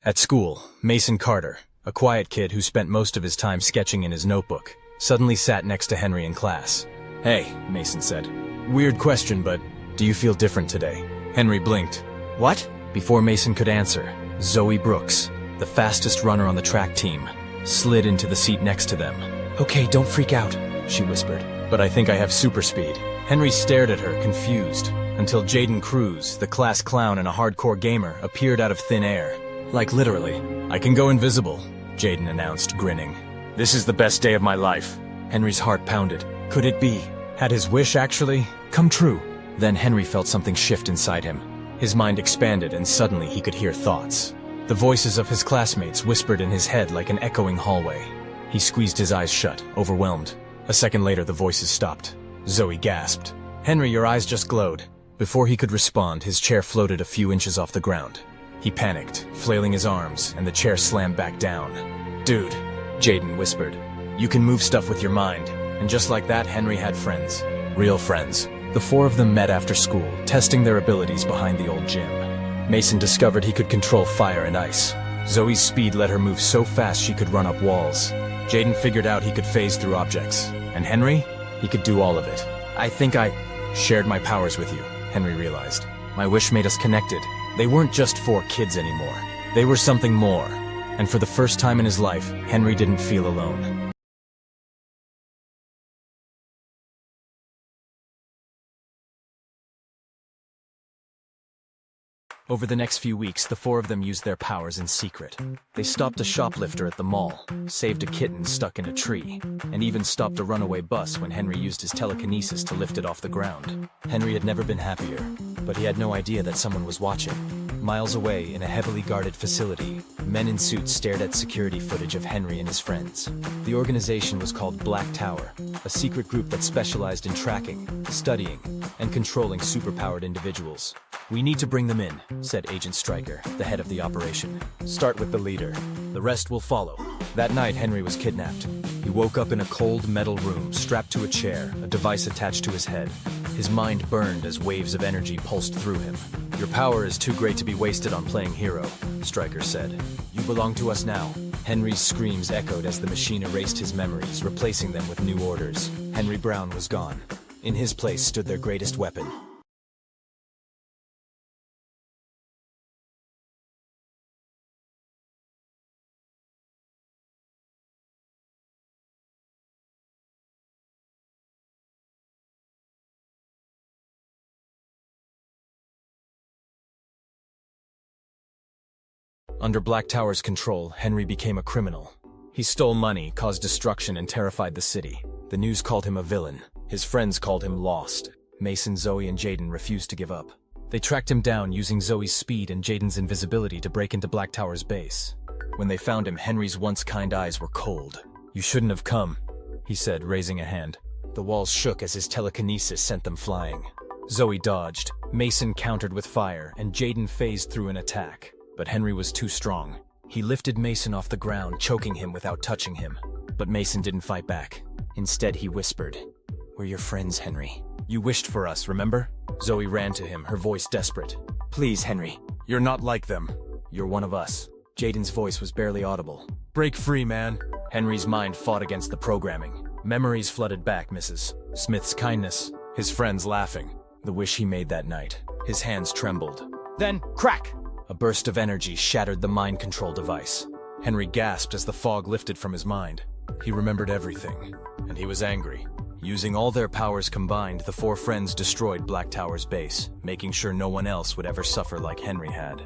S4: At school, Mason Carter, a quiet kid who spent most of his time sketching in his notebook, suddenly sat next to Henry in class. "Hey," Mason said. "Weird question, but do you feel different today?" Henry blinked. "What?" Before Mason could answer, Zoe Brooks, the fastest runner on the track team, slid into the seat next to them. "Okay, don't freak out," she whispered. "But I think I have super speed." Henry stared at her, confused, until Jaden Cruz, the class clown and a hardcore gamer, appeared out of thin air. "Like literally. I can go invisible," Jaden announced, grinning. "This is the best day of my life." Henry's heart pounded. Could it be? Had his wish actually come true? Then Henry felt something shift inside him. His mind expanded and suddenly he could hear thoughts. The voices of his classmates whispered in his head like an echoing hallway. He squeezed his eyes shut, overwhelmed. A second later the voices stopped. Zoe gasped. "Henry, your eyes just glowed." Before he could respond, his chair floated a few inches off the ground. He panicked, flailing his arms, and the chair slammed back down. "Dude," Jaden whispered, "you can move stuff with your mind." And just like that, Henry had friends. Real friends. The four of them met after school, testing their abilities behind the old gym. Mason discovered he could control fire and ice. Zoe's speed let her move so fast she could run up walls. Jaden figured out he could phase through objects. And Henry? He could do all of it. "I think I shared my powers with you," Henry realized. "My wish made us connected. They weren't just four kids anymore. They were something more. And for the first time in his life, Henry didn't feel alone. Over the next few weeks, the four of them used their powers in secret. They stopped a shoplifter at the mall, saved a kitten stuck in a tree, and even stopped a runaway bus when Henry used his telekinesis to lift it off the ground. Henry had never been happier, but he had no idea that someone was watching. Miles away, in a heavily guarded facility, men in suits stared at security footage of Henry and his friends. The organization was called Black Tower, a secret group that specialized in tracking, studying, and controlling superpowered individuals. "We need to bring them in," said Agent Stryker, the head of the operation. "Start with the leader. The rest will follow." That night, Henry was kidnapped. He woke up in a cold metal room, strapped to a chair, a device attached to his head. His mind burned as waves of energy pulsed through him. "Your power is too great to be wasted on playing hero," Stryker said. "You belong to us now." Henry's screams echoed as the machine erased his memories, replacing them with new orders. Henry Brown was gone. In his place stood their greatest weapon. Under Black Tower's control, Henry became a criminal. He stole money, caused destruction, and terrified the city. The news called him a villain. His friends called him lost. Mason, Zoe, and Jaden refused to give up. They tracked him down using Zoe's speed and Jaden's invisibility to break into Black Tower's base. When they found him, Henry's once kind eyes were cold. "You shouldn't have come," he said, raising a hand. The walls shook as his telekinesis sent them flying. Zoe dodged, Mason countered with fire, and Jaden phased through an attack. But Henry was too strong. He lifted Mason off the ground, choking him without touching him. But Mason didn't fight back. Instead, he whispered, "We're your friends, Henry. You wished for us, remember?" Zoe ran to him, her voice desperate. "Please, Henry. You're not like them. You're one of us." Jaden's voice was barely audible. "Break free, man." Henry's mind fought against the programming. Memories flooded back, Mrs. Smith's kindness, his friends laughing, the wish he made that night. His hands trembled. Then, crack! A burst of energy shattered the mind control device. Henry gasped as the fog lifted from his mind. He remembered everything, and he was angry. Using all their powers combined, the four friends destroyed Black Tower's base, making sure no one else would ever suffer like Henry had.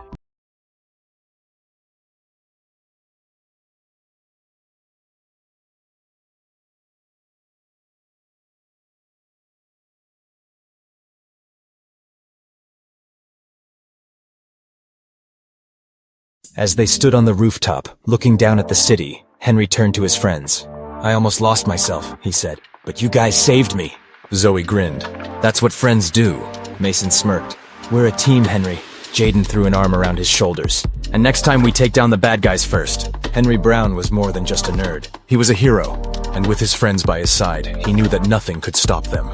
S4: As they stood on the rooftop, looking down at the city, Henry turned to his friends. "I almost lost myself," he said, "but you guys saved me." Zoe grinned. "That's what friends do." Mason smirked. "We're a team, Henry." Jaden threw an arm around his shoulders. "And next time we take down the bad guys first." Henry Brown was more than just a nerd. He was a hero, and with his friends by his side, he knew that nothing could stop them.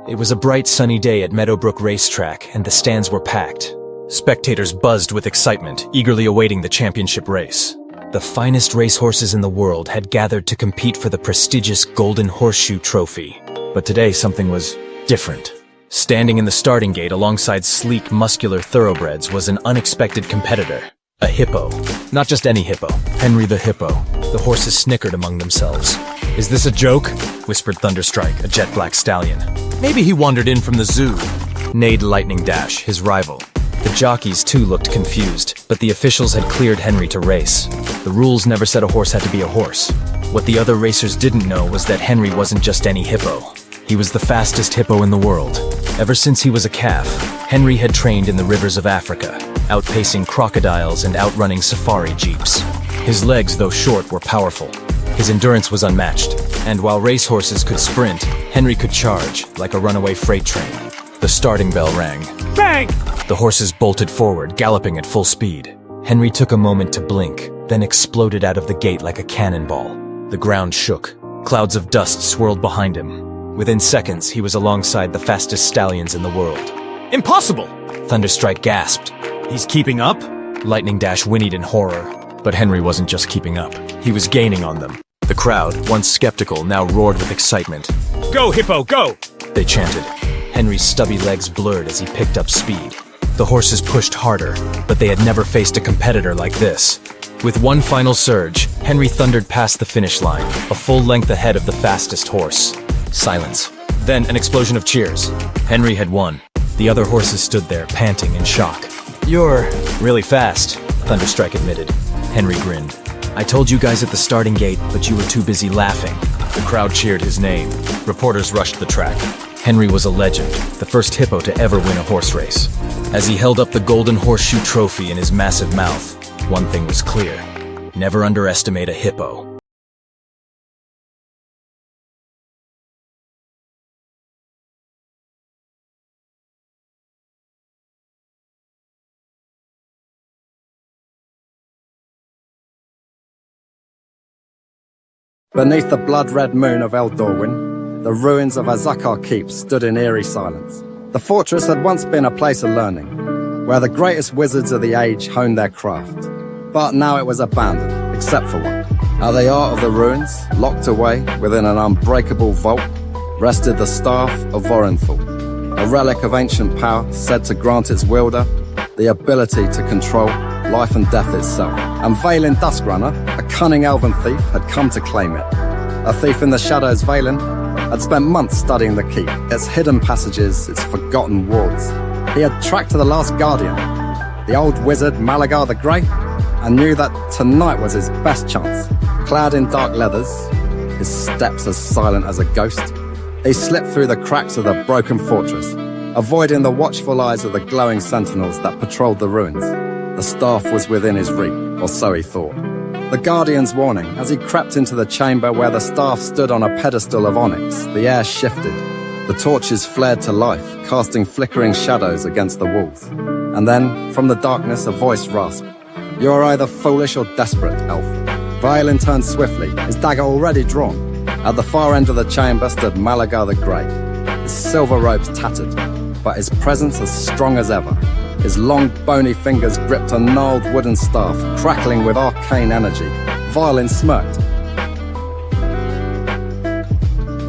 S4: It was a bright sunny day at Meadowbrook Racetrack, and the stands were packed. Spectators buzzed with excitement, eagerly awaiting the championship race. The finest racehorses in the world had gathered to compete for the prestigious Golden Horseshoe Trophy. But today something was different. Standing in the starting gate alongside sleek, muscular thoroughbreds was an unexpected competitor. A hippo. Not just any hippo. Henry the Hippo. The horses snickered among themselves. "Is this a joke?" whispered Thunderstrike, a jet black stallion. "Maybe he wandered in from the zoo," neighed Lightning Dash, his rival. The jockeys too looked confused, but the officials had cleared Henry to race. The rules never said a horse had to be a horse. What the other racers didn't know was that Henry wasn't just any hippo. He was the fastest hippo in the world. Ever since he was a calf, Henry had trained in the rivers of Africa, outpacing crocodiles and outrunning safari jeeps. His legs, though short, were powerful. His endurance was unmatched, and while racehorses could sprint, Henry could charge, like a runaway freight train. The starting bell rang. Bang! The horses bolted forward, galloping at full speed. Henry took a moment to blink, then exploded out of the gate like a cannonball. The ground shook. Clouds of dust swirled behind him. Within seconds, he was alongside the fastest stallions in the world. "Impossible!" Thunderstrike gasped. "He's keeping up?" Lightning Dash whinnied in horror. But Henry wasn't just keeping up. He was gaining on them. The crowd, once skeptical, now roared with excitement.
S5: Go, Hippo, go!
S4: They chanted. Henry's stubby legs blurred as he picked up speed. The horses pushed harder, but they had never faced a competitor like this. With one final surge, Henry thundered past the finish line, a full length ahead of the fastest horse. Silence. Then an explosion of cheers. Henry had won. The other horses stood there, panting in shock. "You're really fast," Thunderstrike admitted. Henry grinned. "I told you guys at the starting gate, but you were too busy laughing." The crowd cheered his name. Reporters rushed the track. Henry was a legend, the first hippo to ever win a horse race. As he held up the golden horseshoe trophy in his massive mouth, one thing was clear: never underestimate a hippo.
S6: Beneath the blood-red moon of Eldorwin, the ruins of Azakar Keep stood in eerie silence. The fortress had once been a place of learning, where the greatest wizards of the age honed their craft. But now it was abandoned, except for one. At the heart of the ruins, locked away within an unbreakable vault, rested the Staff of Vorenthal, a relic of ancient power said to grant its wielder the ability to control life and death itself. And Valen Duskrunner, a cunning elven thief, had come to claim it. A thief in the shadows, Valen had spent months studying the keep, its hidden passages, its forgotten wards. He had tracked to the last guardian, the old wizard Malagar the Grey, and knew that tonight was his best chance. Clad in dark leathers, his steps as silent as a ghost, he slipped through the cracks of the broken fortress, avoiding the watchful eyes of the glowing sentinels that patrolled the ruins. The staff was within his reach, or so he thought. The guardian's warning, as he crept into the chamber where the staff stood on a pedestal of onyx, the air shifted. The torches flared to life, casting flickering shadows against the walls. And then, from the darkness, a voice rasped. "You are either foolish or desperate, elf." Valen turned swiftly, his dagger already drawn. At the far end of the chamber stood Malagar the Grey, his silver robes tattered, but his presence as strong as ever. His long, bony fingers gripped a gnarled wooden staff, crackling with arcane energy. Valen smirked.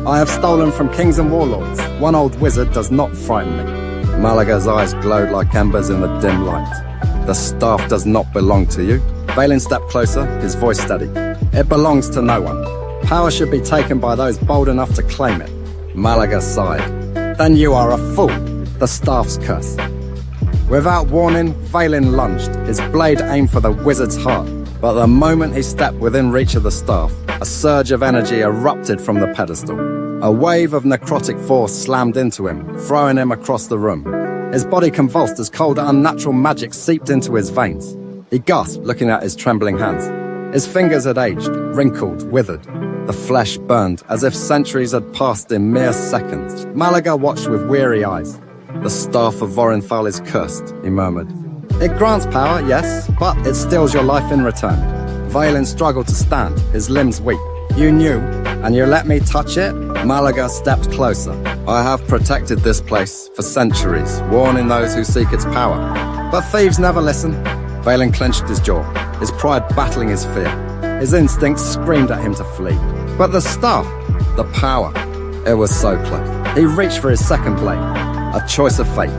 S6: "I have stolen from kings and warlords. One old wizard does not frighten me." Malagar's eyes glowed like embers in the dim light. "The staff does not belong to you." Valen stepped closer, his voice steady. "It belongs to no one. Power should be taken by those bold enough to claim it." Malagar sighed. "Then you are a fool. The staff's curse." Without warning, Valen lunged, his blade aimed for the wizard's heart. But the moment he stepped within reach of the staff, a surge of energy erupted from the pedestal. A wave of necrotic force slammed into him, throwing him across the room. His body convulsed as cold, unnatural magic seeped into his veins. He gasped, looking at his trembling hands. His fingers had aged, wrinkled, withered. The flesh burned, as if centuries had passed in mere seconds. Malagar watched with weary eyes. "The Staff of Vorenthal is cursed," he murmured. "It grants power, yes, but it steals your life in return." Valen struggled to stand, his limbs weak. "You knew, and you let me touch it?" Malagar stepped closer. "I have protected this place for centuries, warning those who seek its power. But thieves never listen." Valen clenched his jaw, his pride battling his fear. His instincts screamed at him to flee. But the staff, the power, it was so close. He reached for his second blade. A choice of fate.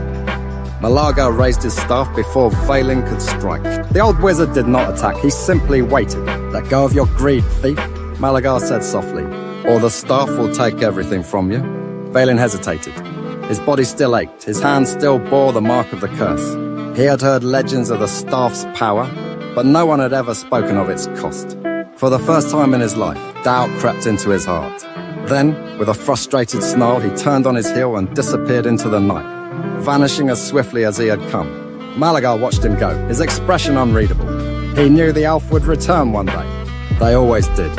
S6: Malagar raised his staff before Valen could strike. The old wizard did not attack, he simply waited. "Let go of your greed, thief," Malagar said softly, "or the staff will take everything from you." Valen hesitated. His body still ached, his hands still bore the mark of the curse. He had heard legends of the staff's power, but no one had ever spoken of its cost. For the first time in his life, doubt crept into his heart. Then, with a frustrated snarl, he turned on his heel and disappeared into the night, vanishing as swiftly as he had come. Malagar watched him go, his expression unreadable. He knew the elf would return one day. They always did.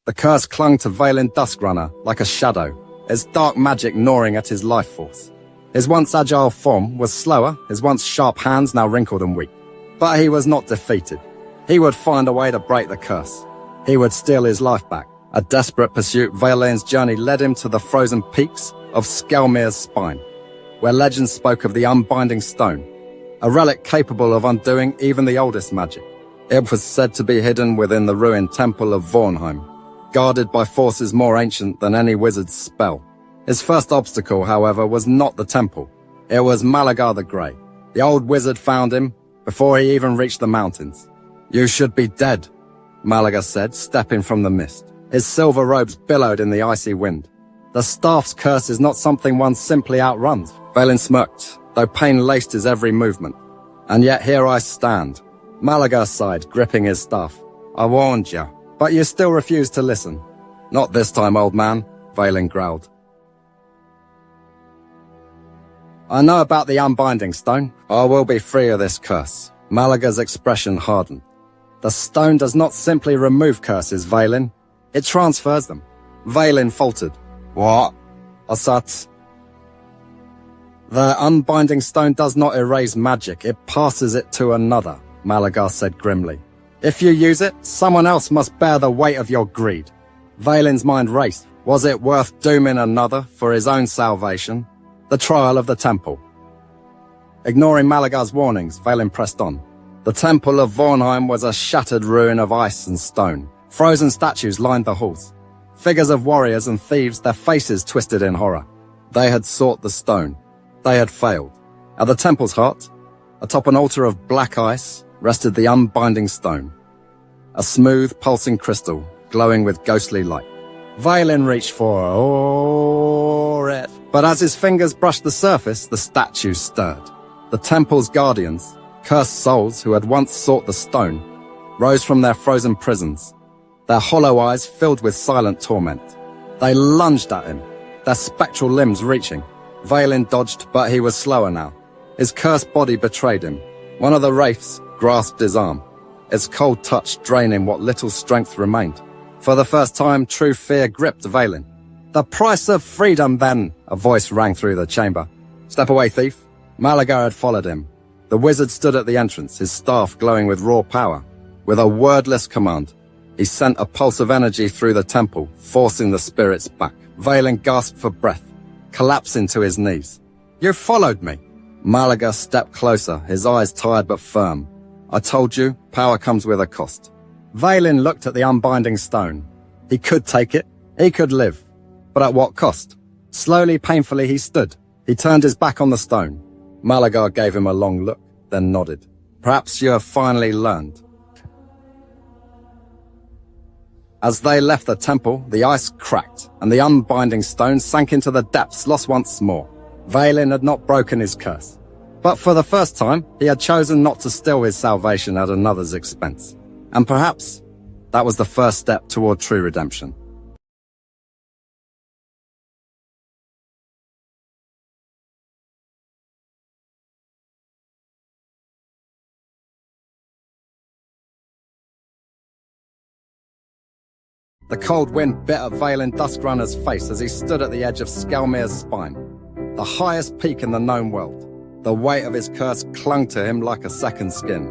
S6: The curse clung to Valen Duskrunner like a shadow, his dark magic gnawing at his life force. His once agile form was slower, his once sharp hands now wrinkled and weak. But he was not defeated. He would find a way to break the curse. He would steal his life back. A desperate pursuit, Valen's journey led him to the frozen peaks of Skelmir's spine. where legends spoke of the unbinding stone, a relic capable of undoing even the oldest magic. It was said to be hidden within the ruined temple of Vornheim, guarded by forces more ancient than any wizard's spell. His first obstacle, however, was not the temple. It was Malagar the Grey. The old wizard found him before he even reached the mountains. "You should be dead," Malagar said, stepping from the mist. His silver robes billowed in the icy wind. "The staff's curse is not something one simply outruns." Valen smirked, though pain laced his every movement. "And yet here I stand." Malagar sighed, gripping his staff. "I warned you, but you still refuse to listen." "Not this time, old man," Valen growled. "I know about the unbinding stone. I will be free of this curse." Malagar's expression hardened. "The stone does not simply remove curses, Valen. It transfers them." Valen faltered. "What?" "Asat. The unbinding stone does not erase magic, it passes it to another," Malagar said grimly. "If you use it, someone else must bear the weight of your greed." Valen's mind raced. Was it worth dooming another for his own salvation? The trial of the temple. Ignoring Malagar's warnings, Valen pressed on. The temple of Vornheim was a shattered ruin of ice and stone. Frozen statues lined the halls. Figures of warriors and thieves, their faces twisted in horror. They had sought the stone. They had failed. At the temple's heart, atop an altar of black ice, rested the unbinding stone. A smooth, pulsing crystal, glowing with ghostly light. Valen reached for it, but as his fingers brushed the surface, the statue stirred. The temple's guardians, cursed souls who had once sought the stone, rose from their frozen prisons, their hollow eyes filled with silent torment. They lunged at him, their spectral limbs reaching. Valen dodged, but he was slower now. His cursed body betrayed him. One of the wraiths grasped his arm, its cold touch draining what little strength remained. For the first time, true fear gripped Valen. "The price of freedom, then," a voice rang through the chamber. "Step away, thief." Malagar had followed him. The wizard stood at the entrance, his staff glowing with raw power. With a wordless command, he sent a pulse of energy through the temple, forcing the spirits back. Valen gasped for breath, collapsing to his knees. "You followed me." Malagar stepped closer, his eyes tired but firm. "I told you, power comes with a cost." Valen looked at the unbinding stone. He could take it. He could live. But at what cost? Slowly, painfully, he stood. He turned his back on the stone. Malagar gave him a long look, then nodded. "Perhaps you have finally learned." As they left the temple, the ice cracked, and the unbinding stone sank into the depths, lost once more. Valen had not broken his curse. But for the first time, he had chosen not to steal his salvation at another's expense. And perhaps that was the first step toward true redemption. The cold wind bit at Valen Duskrunner's face as he stood at the edge of Skelmir's spine, the highest peak in the known world. The weight of his curse clung to him like a second skin.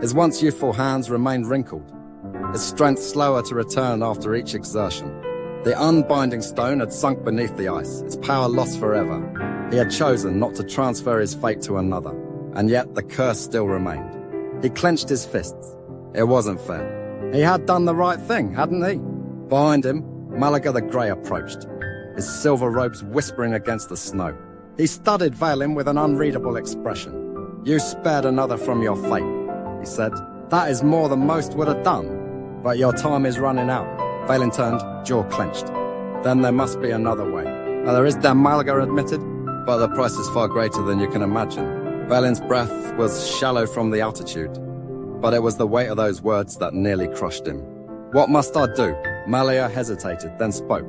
S6: His once youthful hands remained wrinkled, his strength slower to return after each exertion. The unbinding stone had sunk beneath the ice, its power lost forever. He had chosen not to transfer his fate to another, and yet the curse still remained. He clenched his fists. It wasn't fair. He had done the right thing, hadn't he? Behind him, Malagar the Grey approached, his silver robes whispering against the snow. He studied Valen with an unreadable expression. "You spared another from your fate," he said. "That is more than most would have done. But your time is running out." Valen turned, jaw clenched. "Then there must be another way." "There is," Malagar admitted, "but the price is far greater than you can imagine." Valen's breath was shallow from the altitude, but it was the weight of those words that nearly crushed him. "What must I do?" Malagar hesitated, then spoke.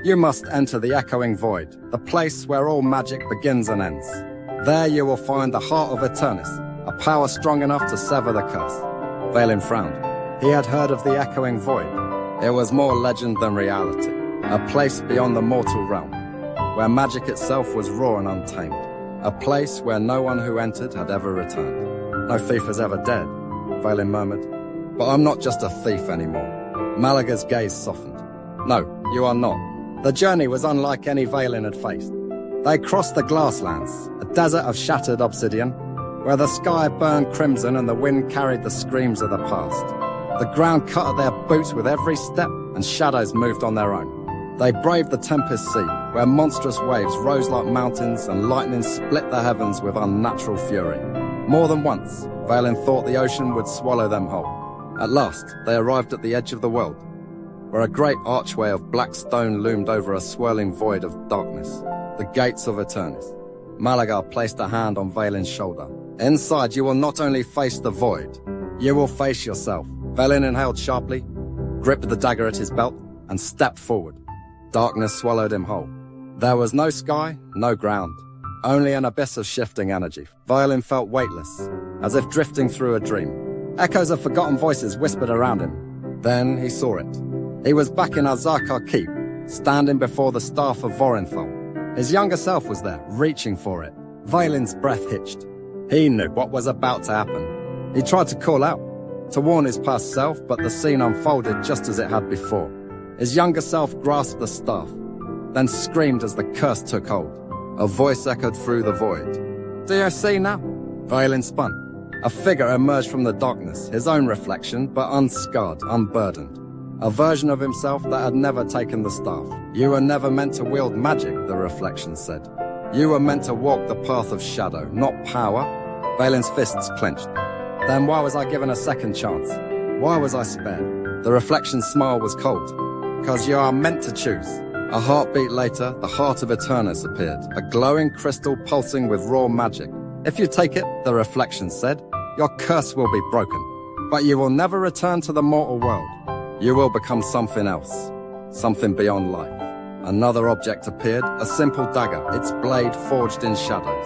S6: "You must enter the echoing void, the place where all magic begins and ends. There you will find the heart of Eternus, a power strong enough to sever the curse." Valen frowned. He had heard of the echoing void. It was more legend than reality, a place beyond the mortal realm, where magic itself was raw and untamed, a place where no one who entered had ever returned. "No thief has ever dared," Valen murmured. "But I'm not just a thief anymore." Malagar's gaze softened. "No, you are not." The journey was unlike any Valen had faced. They crossed the Glasslands, a desert of shattered obsidian, where the sky burned crimson and the wind carried the screams of the past. The ground cut at their boots with every step, and shadows moved on their own. They braved the Tempest Sea, where monstrous waves rose like mountains and lightning split the heavens with unnatural fury. More than once, Valen thought the ocean would swallow them whole. At last, they arrived at the edge of the world, where a great archway of black stone loomed over a swirling void of darkness, the gates of Eternis. Malaga placed a hand on Valen's shoulder. Inside, you will not only face the void, you will face yourself. Valen inhaled sharply, gripped the dagger at his belt, and stepped forward. Darkness swallowed him whole. There was no sky, no ground, only an abyss of shifting energy. Valen felt weightless, as if drifting through a dream. Echoes of forgotten voices whispered around him. Then he saw it. He was back in Azarkar Keep, standing before the staff of Vorenthal. His younger self was there, reaching for it. Valen's breath hitched. He knew what was about to happen. He tried to call out, to warn his past self, but the scene unfolded just as it had before. His younger self grasped the staff, then screamed as the curse took hold. A voice echoed through the void. Do you see now? Valen spun. A figure emerged from the darkness, his own reflection, but unscarred, unburdened. A version of himself that had never taken the staff. You were never meant to wield magic, the reflection said. You were meant to walk the path of shadow, not power. Valen's fists clenched. Then why was I given a second chance? Why was I spared? The reflection's smile was cold. Because you are meant to choose. A heartbeat later, the heart of Eternis appeared, a glowing crystal pulsing with raw magic. If you take it, the reflection said, your curse will be broken. But you will never return to the mortal world. You will become something else, something beyond life. Another object appeared, a simple dagger, its blade forged in shadows.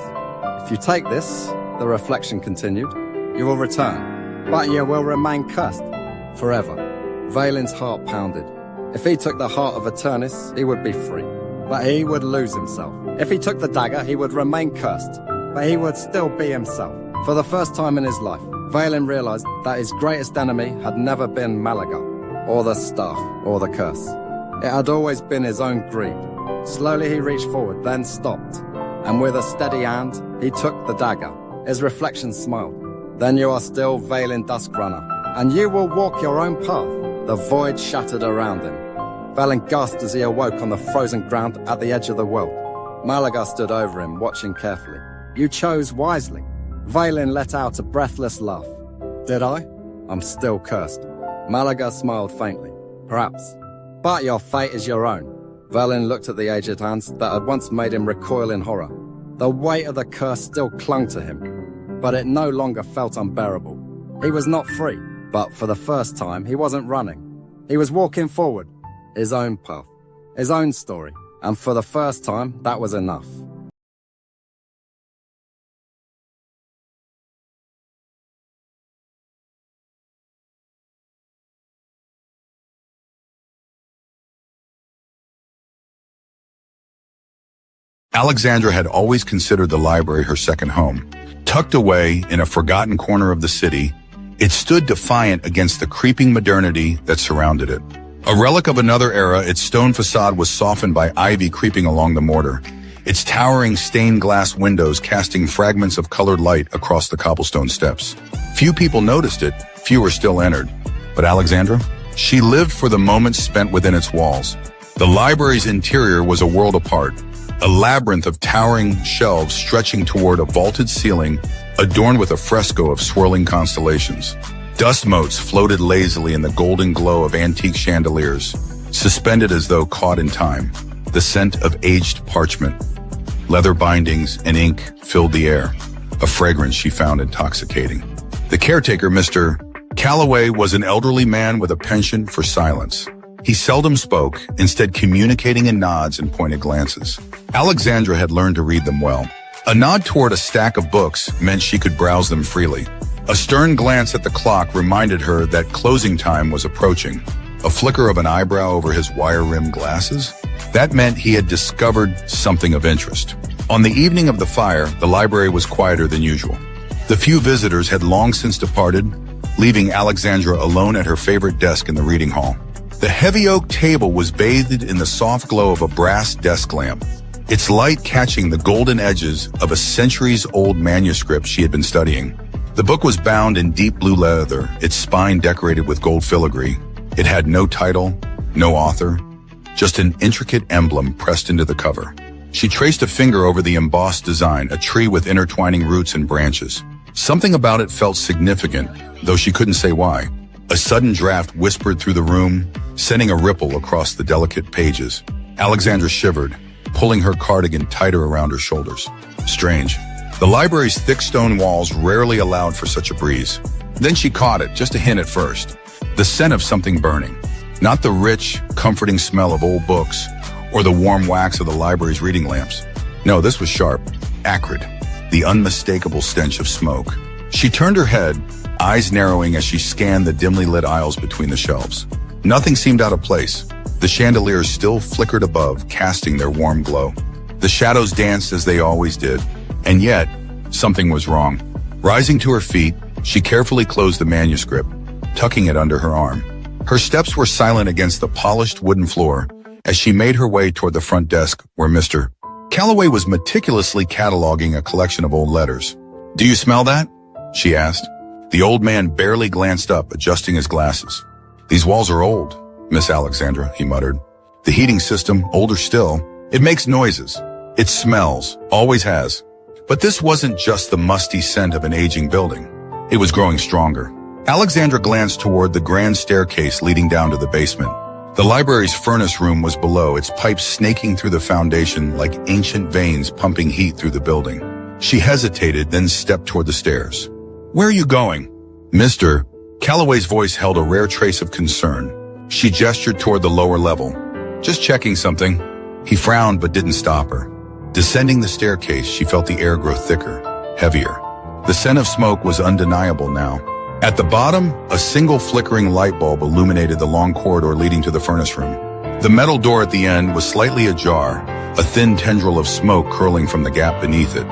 S6: If you take this, the reflection continued, you will return, but you will remain cursed forever. Valen's heart pounded. If he took the heart of Eternis, he would be free, but he would lose himself. If he took the dagger, he would remain cursed, but he would still be himself. For the first time in his life, Valen realized that his greatest enemy had never been Malaga, or the staff, or the curse. It had always been his own greed. Slowly he reached forward, then stopped, and with a steady hand, he took the dagger. His reflection smiled. Then you are still Valen Duskrunner, and you will walk your own path. The void shattered around him. Valen gasped as he awoke on the frozen ground at the edge of the world. Malaga stood over him, watching carefully. You chose wisely. Valen let out a breathless laugh. Did I? I'm still cursed. Malaga smiled faintly. Perhaps. But your fate is your own. Valen looked at the aged hands that had once made him recoil in horror. The weight of the curse still clung to him, but it no longer felt unbearable. He was not free, but for the first time, he wasn't running. He was walking forward, his own path, his own story, and for the first time, that was enough.
S1: Alexandra had always considered the library her second home. Tucked away in a forgotten corner of the city, it stood defiant against the creeping modernity that surrounded it. A relic of another era, its stone facade was softened by ivy creeping along the mortar, its towering stained glass windows casting fragments of colored light across the cobblestone steps. Few people noticed it, fewer still entered. But Alexandra? She lived for the moments spent within its walls. The library's interior was a world apart, a labyrinth of towering shelves stretching toward a vaulted ceiling adorned with a fresco of swirling constellations. Dust motes floated lazily in the golden glow of antique chandeliers, suspended as though caught in time. The scent of aged parchment, leather bindings, and ink filled the air, a fragrance she found intoxicating. The caretaker, Mr. Calloway, was an elderly man with a penchant for silence. He seldom spoke, instead communicating in nods and pointed glances. Alexandra had learned to read them well. A nod toward a stack of books meant she could browse them freely. A stern glance at the clock reminded her that closing time was approaching. A flicker of an eyebrow over his wire-rimmed glasses? That meant he had discovered something of interest. On the evening of the fire, the library was quieter than usual. The few visitors had long since departed, leaving Alexandra alone at her favorite desk in the reading hall. The heavy oak table was bathed in the soft glow of a brass desk lamp, its light catching the golden edges of a centuries-old manuscript she had been studying. The book was bound in deep blue leather, its spine decorated with gold filigree. It had no title, no author, just an intricate emblem pressed into the cover. She traced a finger over the embossed design, a tree with intertwining roots and branches. Something about it felt significant, though she couldn't say why. A sudden draft whispered through the room, sending a ripple across the delicate pages. Alexandra shivered, pulling her cardigan tighter around her shoulders. Strange. The library's thick stone walls rarely allowed for such a breeze. Then she caught it, just a hint at first. The scent of something burning. Not the rich, comforting smell of old books, or the warm wax of the library's reading lamps. No, this was sharp, acrid, the unmistakable stench of smoke. She turned her head, eyes narrowing as she scanned the dimly lit aisles between the shelves. Nothing seemed out of place. The chandeliers still flickered above, casting their warm glow. The shadows danced as they always did, and yet, something was wrong. Rising to her feet, she carefully closed the manuscript, tucking it under her arm. Her steps were silent against the polished wooden floor as she made her way toward the front desk where Mr. Calloway was meticulously cataloging a collection of old letters. "Do you smell that?" she asked. The old man barely glanced up, adjusting his glasses. "These walls are old, Miss Alexandra," he muttered. "The heating system, older still. It makes noises. It smells, always has." But this wasn't just the musty scent of an aging building. It was growing stronger. Alexandra glanced toward the grand staircase leading down to the basement. The library's furnace room was below, its pipes snaking through the foundation like ancient veins pumping heat through the building. She hesitated, then stepped toward the stairs. "Where are you going?" "Mr." Calloway's voice held a rare trace of concern. She gestured toward the lower level. "Just checking something." He frowned but didn't stop her. Descending the staircase, she felt the air grow thicker, heavier. The scent of smoke was undeniable now. At the bottom, a single flickering light bulb illuminated the long corridor leading to the furnace room. The metal door at the end was slightly ajar, a thin tendril of smoke curling from the gap beneath it.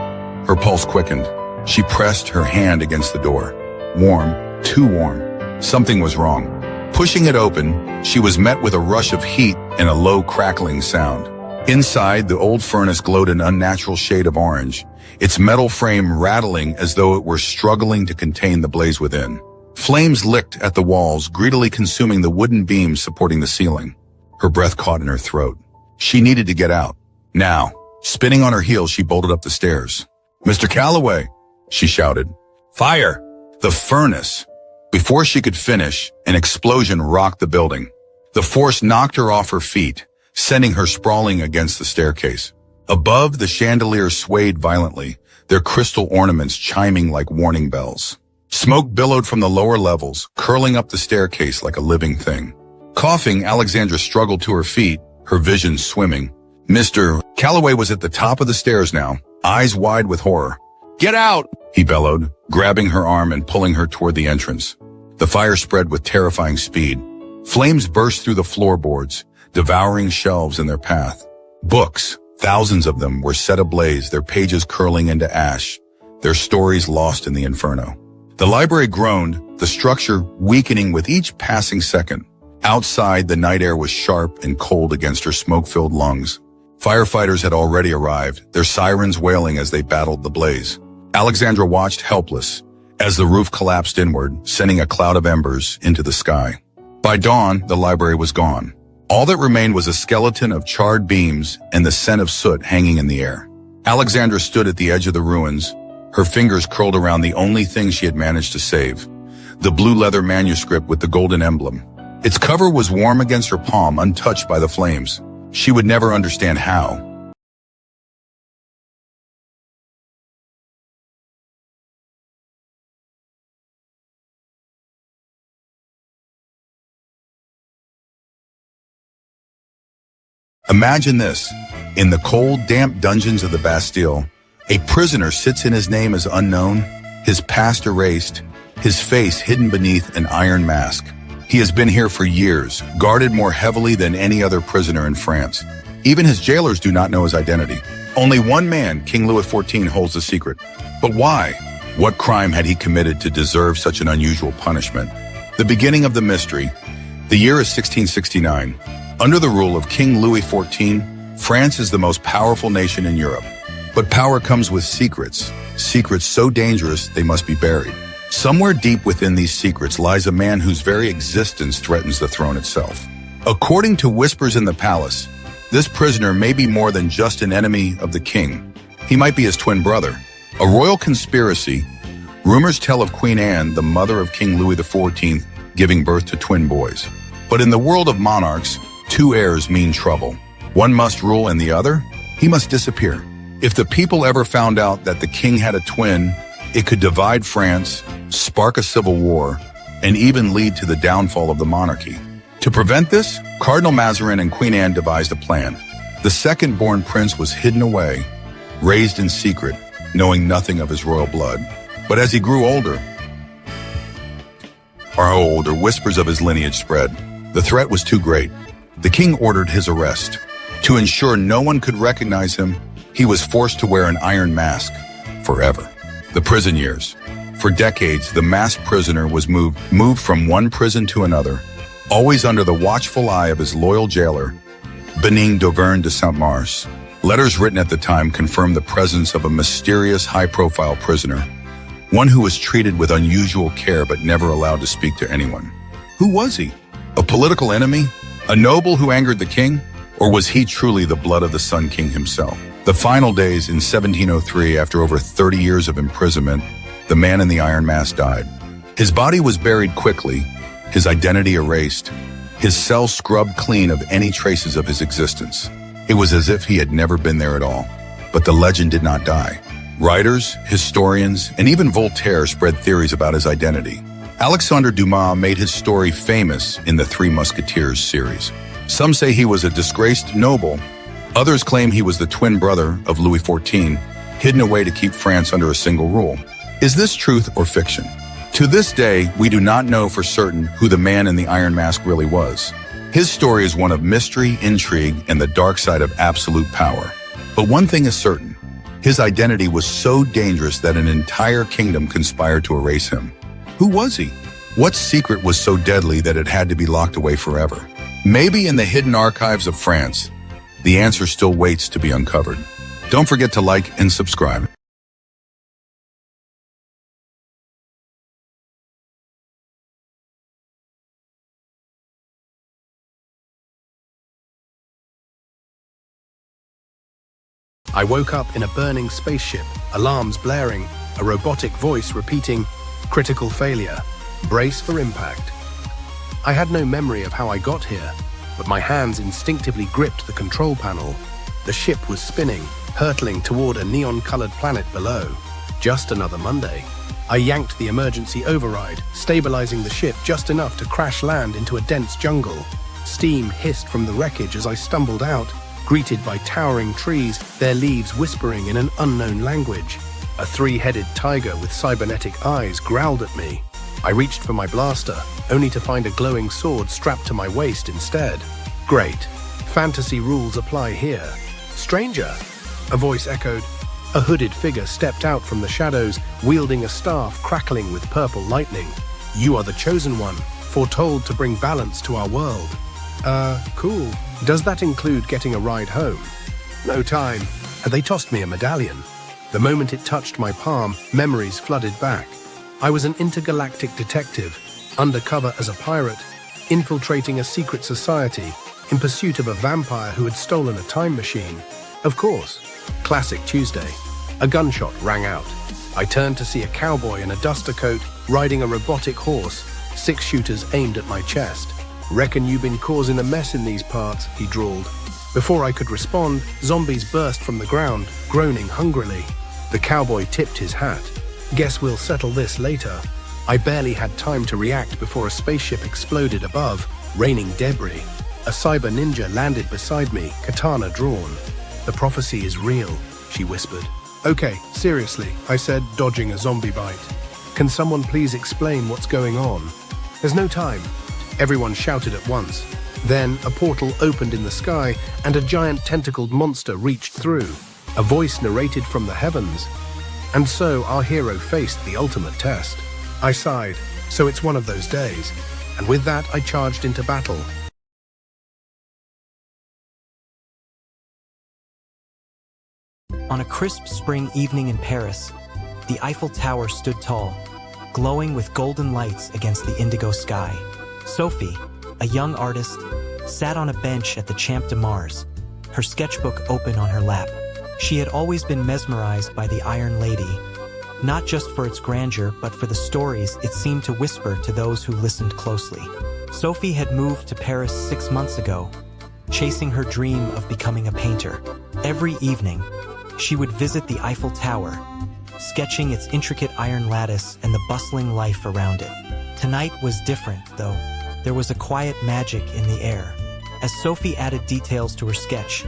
S1: Her pulse quickened. She pressed her hand against the door. Warm, too warm. Something was wrong. Pushing it open, she was met with a rush of heat and a low crackling sound. Inside, the old furnace glowed an unnatural shade of orange, its metal frame rattling as though it were struggling to contain the blaze within. Flames licked at the walls, greedily consuming the wooden beams supporting the ceiling. Her breath caught in her throat. She needed to get out. Now, spinning on her heels, she bolted up the stairs. "Mr. Calloway," she shouted. "Fire!" The furnace. Before she could finish, an explosion rocked the building. The force knocked her off her feet, sending her sprawling against the staircase. Above, the chandeliers swayed violently, their crystal ornaments chiming like warning bells. Smoke billowed from the lower levels, curling up the staircase like a living thing. Coughing, Alexandra struggled to her feet, her vision swimming. Mr. Calloway was at the top of the stairs now, eyes wide with horror. "Get out!" he bellowed, grabbing her arm and pulling her toward the entrance. The fire spread with terrifying speed. Flames burst through the floorboards, devouring shelves in their path. Books, thousands of them, were set ablaze, their pages curling into ash, their stories lost in the inferno. The library groaned, the structure weakening with each passing second. Outside, the night air was sharp and cold against her smoke-filled lungs. Firefighters had already arrived, their sirens wailing as they battled the blaze. Alexandra watched helpless as the roof collapsed inward, sending a cloud of embers into the sky. By dawn, the library was gone. All that remained was a skeleton of charred beams and the scent of soot hanging in the air. Alexandra stood at the edge of the ruins, her fingers curled around the only thing she had managed to save, the blue leather manuscript with the golden emblem. Its cover was warm against her palm, untouched by the flames. She would never understand how. Imagine this. In the cold, damp dungeons of the Bastille, a prisoner sits in his name as unknown, his past erased, his face hidden beneath an iron mask. He has been here for years, guarded more heavily than any other prisoner in France. Even his jailers do not know his identity. Only one man, King Louis XIV, holds the secret. But why? What crime had he committed to deserve such an unusual punishment? The beginning of the mystery. The year is 1669. Under the rule of King Louis XIV, France is the most powerful nation in Europe. But power comes with secrets. Secrets so dangerous they must be buried. Somewhere deep within these secrets lies a man whose very existence threatens the throne itself. According to whispers in the palace, this prisoner may be more than just an enemy of the king. He might be his twin brother. A royal conspiracy. Rumors tell of Queen Anne, the mother of King Louis XIV, giving birth to twin boys. But in the world of monarchs, two heirs mean trouble. One must rule and the other, he must disappear. If the people ever found out that the king had a twin, it could divide France, spark a civil war, and even lead to the downfall of the monarchy. To prevent this, Cardinal Mazarin and Queen Anne devised a plan. The second-born prince was hidden away, raised in secret, knowing nothing of his royal blood. But as he grew older, whispers of his lineage spread. The threat was too great. The king ordered his arrest. To ensure no one could recognize him, he was forced to wear an iron mask forever. The prison years. For decades, the masked prisoner was moved from one prison to another, always under the watchful eye of his loyal jailer, Benin d'Auvergne de Saint-Mars. Letters written at the time confirmed the presence of a mysterious, high-profile prisoner, one who was treated with unusual care but never allowed to speak to anyone. Who was he? A political enemy? A noble who angered the king? Or was he truly the blood of the Sun King himself? The final days in 1703, after over 30 years of imprisonment, the man in the iron mask died. His body was buried quickly, his identity erased, his cell scrubbed clean of any traces of his existence. It was as if he had never been there at all. But the legend did not die. Writers, historians, and even Voltaire spread theories about his identity. Alexandre Dumas made his story famous in the Three Musketeers series. Some say he was a disgraced noble. Others claim he was the twin brother of Louis XIV, hidden away to keep France under a single rule. Is this truth or fiction? To this day, we do not know for certain who the man in the iron mask really was. His story is one of mystery, intrigue, and the dark side of absolute power. But one thing is certain. His identity was so dangerous that an entire kingdom conspired to erase him. Who was he? What secret was so deadly that it had to be locked away forever? Maybe in the hidden archives of France, the answer still waits to be uncovered. Don't forget to like and subscribe.
S5: I woke up in a burning spaceship, alarms blaring, a robotic voice repeating, "Critical failure. Brace for impact." I had no memory of how I got here, but my hands instinctively gripped the control panel. The ship was spinning, hurtling toward a neon-colored planet below. Just another Monday. I yanked the emergency override, stabilizing the ship just enough to crash land into a dense jungle. Steam hissed from the wreckage as I stumbled out, greeted by towering trees, their leaves whispering in an unknown language. A three-headed tiger with cybernetic eyes growled at me. I reached for my blaster, only to find a glowing sword strapped to my waist instead. Great. Fantasy rules apply here. "Stranger," a voice echoed. A hooded figure stepped out from the shadows, wielding a staff crackling with purple lightning. "You are the chosen one, foretold to bring balance to our world." Cool. Does that include getting a ride home? No time. Had they tossed me a medallion? The moment it touched my palm, memories flooded back. I was an intergalactic detective, undercover as a pirate, infiltrating a secret society, in pursuit of a vampire who had stolen a time machine. Of course. Classic Tuesday. A gunshot rang out. I turned to see a cowboy in a duster coat, riding a robotic horse, 6 shooters aimed at my chest. "Reckon you been causing a mess in these parts," he drawled. Before I could respond, zombies burst from the ground, groaning hungrily. The cowboy tipped his hat. "Guess we'll settle this later." I barely had time to react before a spaceship exploded above, raining debris. A cyber ninja landed beside me, katana drawn. "The prophecy is real," she whispered. "Okay, seriously," I said, dodging a zombie bite. "Can someone please explain what's going on?" "There's no time." Everyone shouted at once. Then a portal opened in the sky and a giant tentacled monster reached through. A voice narrated from the heavens. And so our hero faced the ultimate test. I sighed. So it's one of those days. And with that, I charged into battle.
S7: On a crisp spring evening in Paris, the Eiffel Tower stood tall, glowing with golden lights against the indigo sky. Sophie, a young artist, sat on a bench at the Champ de Mars, her sketchbook open on her lap. She had always been mesmerized by the Iron Lady, not just for its grandeur, but for the stories it seemed to whisper to those who listened closely. Sophie had moved to Paris 6 months ago, chasing her dream of becoming a painter. Every evening, she would visit the Eiffel Tower, sketching its intricate iron lattice and the bustling life around it. Tonight was different, though. There was a quiet magic in the air. As Sophie added details to her sketch,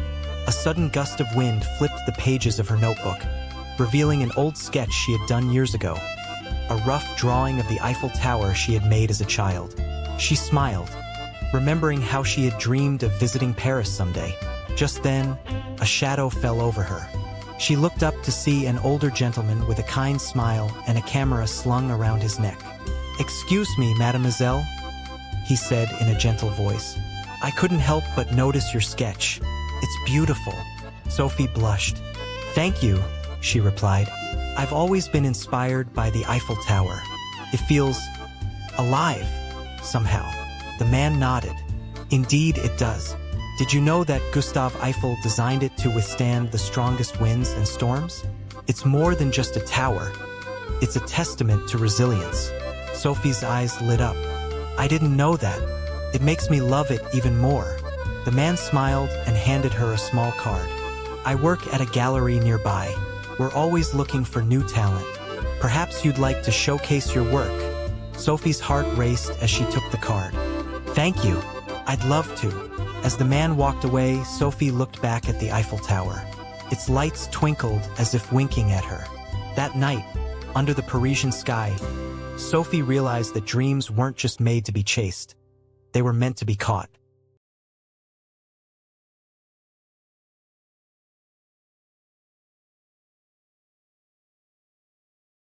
S7: a sudden gust of wind flipped the pages of her notebook, revealing an old sketch she had done years ago, a rough drawing of the Eiffel Tower she had made as a child. She smiled, remembering how she had dreamed of visiting Paris someday. Just then, a shadow fell over her. She looked up to see an older gentleman with a kind smile and a camera slung around his neck. "Excuse me, mademoiselle," he said in a gentle voice. "I couldn't help but notice your sketch. It's beautiful." Sophie blushed. "Thank you," she replied. "I've always been inspired by the Eiffel Tower. It feels alive, somehow." The man nodded. "Indeed it does. Did you know that Gustave Eiffel designed it to withstand the strongest winds and storms? It's more than just a tower. It's a testament to resilience." Sophie's eyes lit up. "I didn't know that. It makes me love it even more." The man smiled and handed her a small card. "I work at a gallery nearby. We're always looking for new talent. Perhaps you'd like to showcase your work." Sophie's heart raced as she took the card. "Thank you. I'd love to." As the man walked away, Sophie looked back at the Eiffel Tower. Its lights twinkled as if winking at her. That night, under the Parisian sky, Sophie realized that dreams weren't just made to be chased. They were meant to be caught.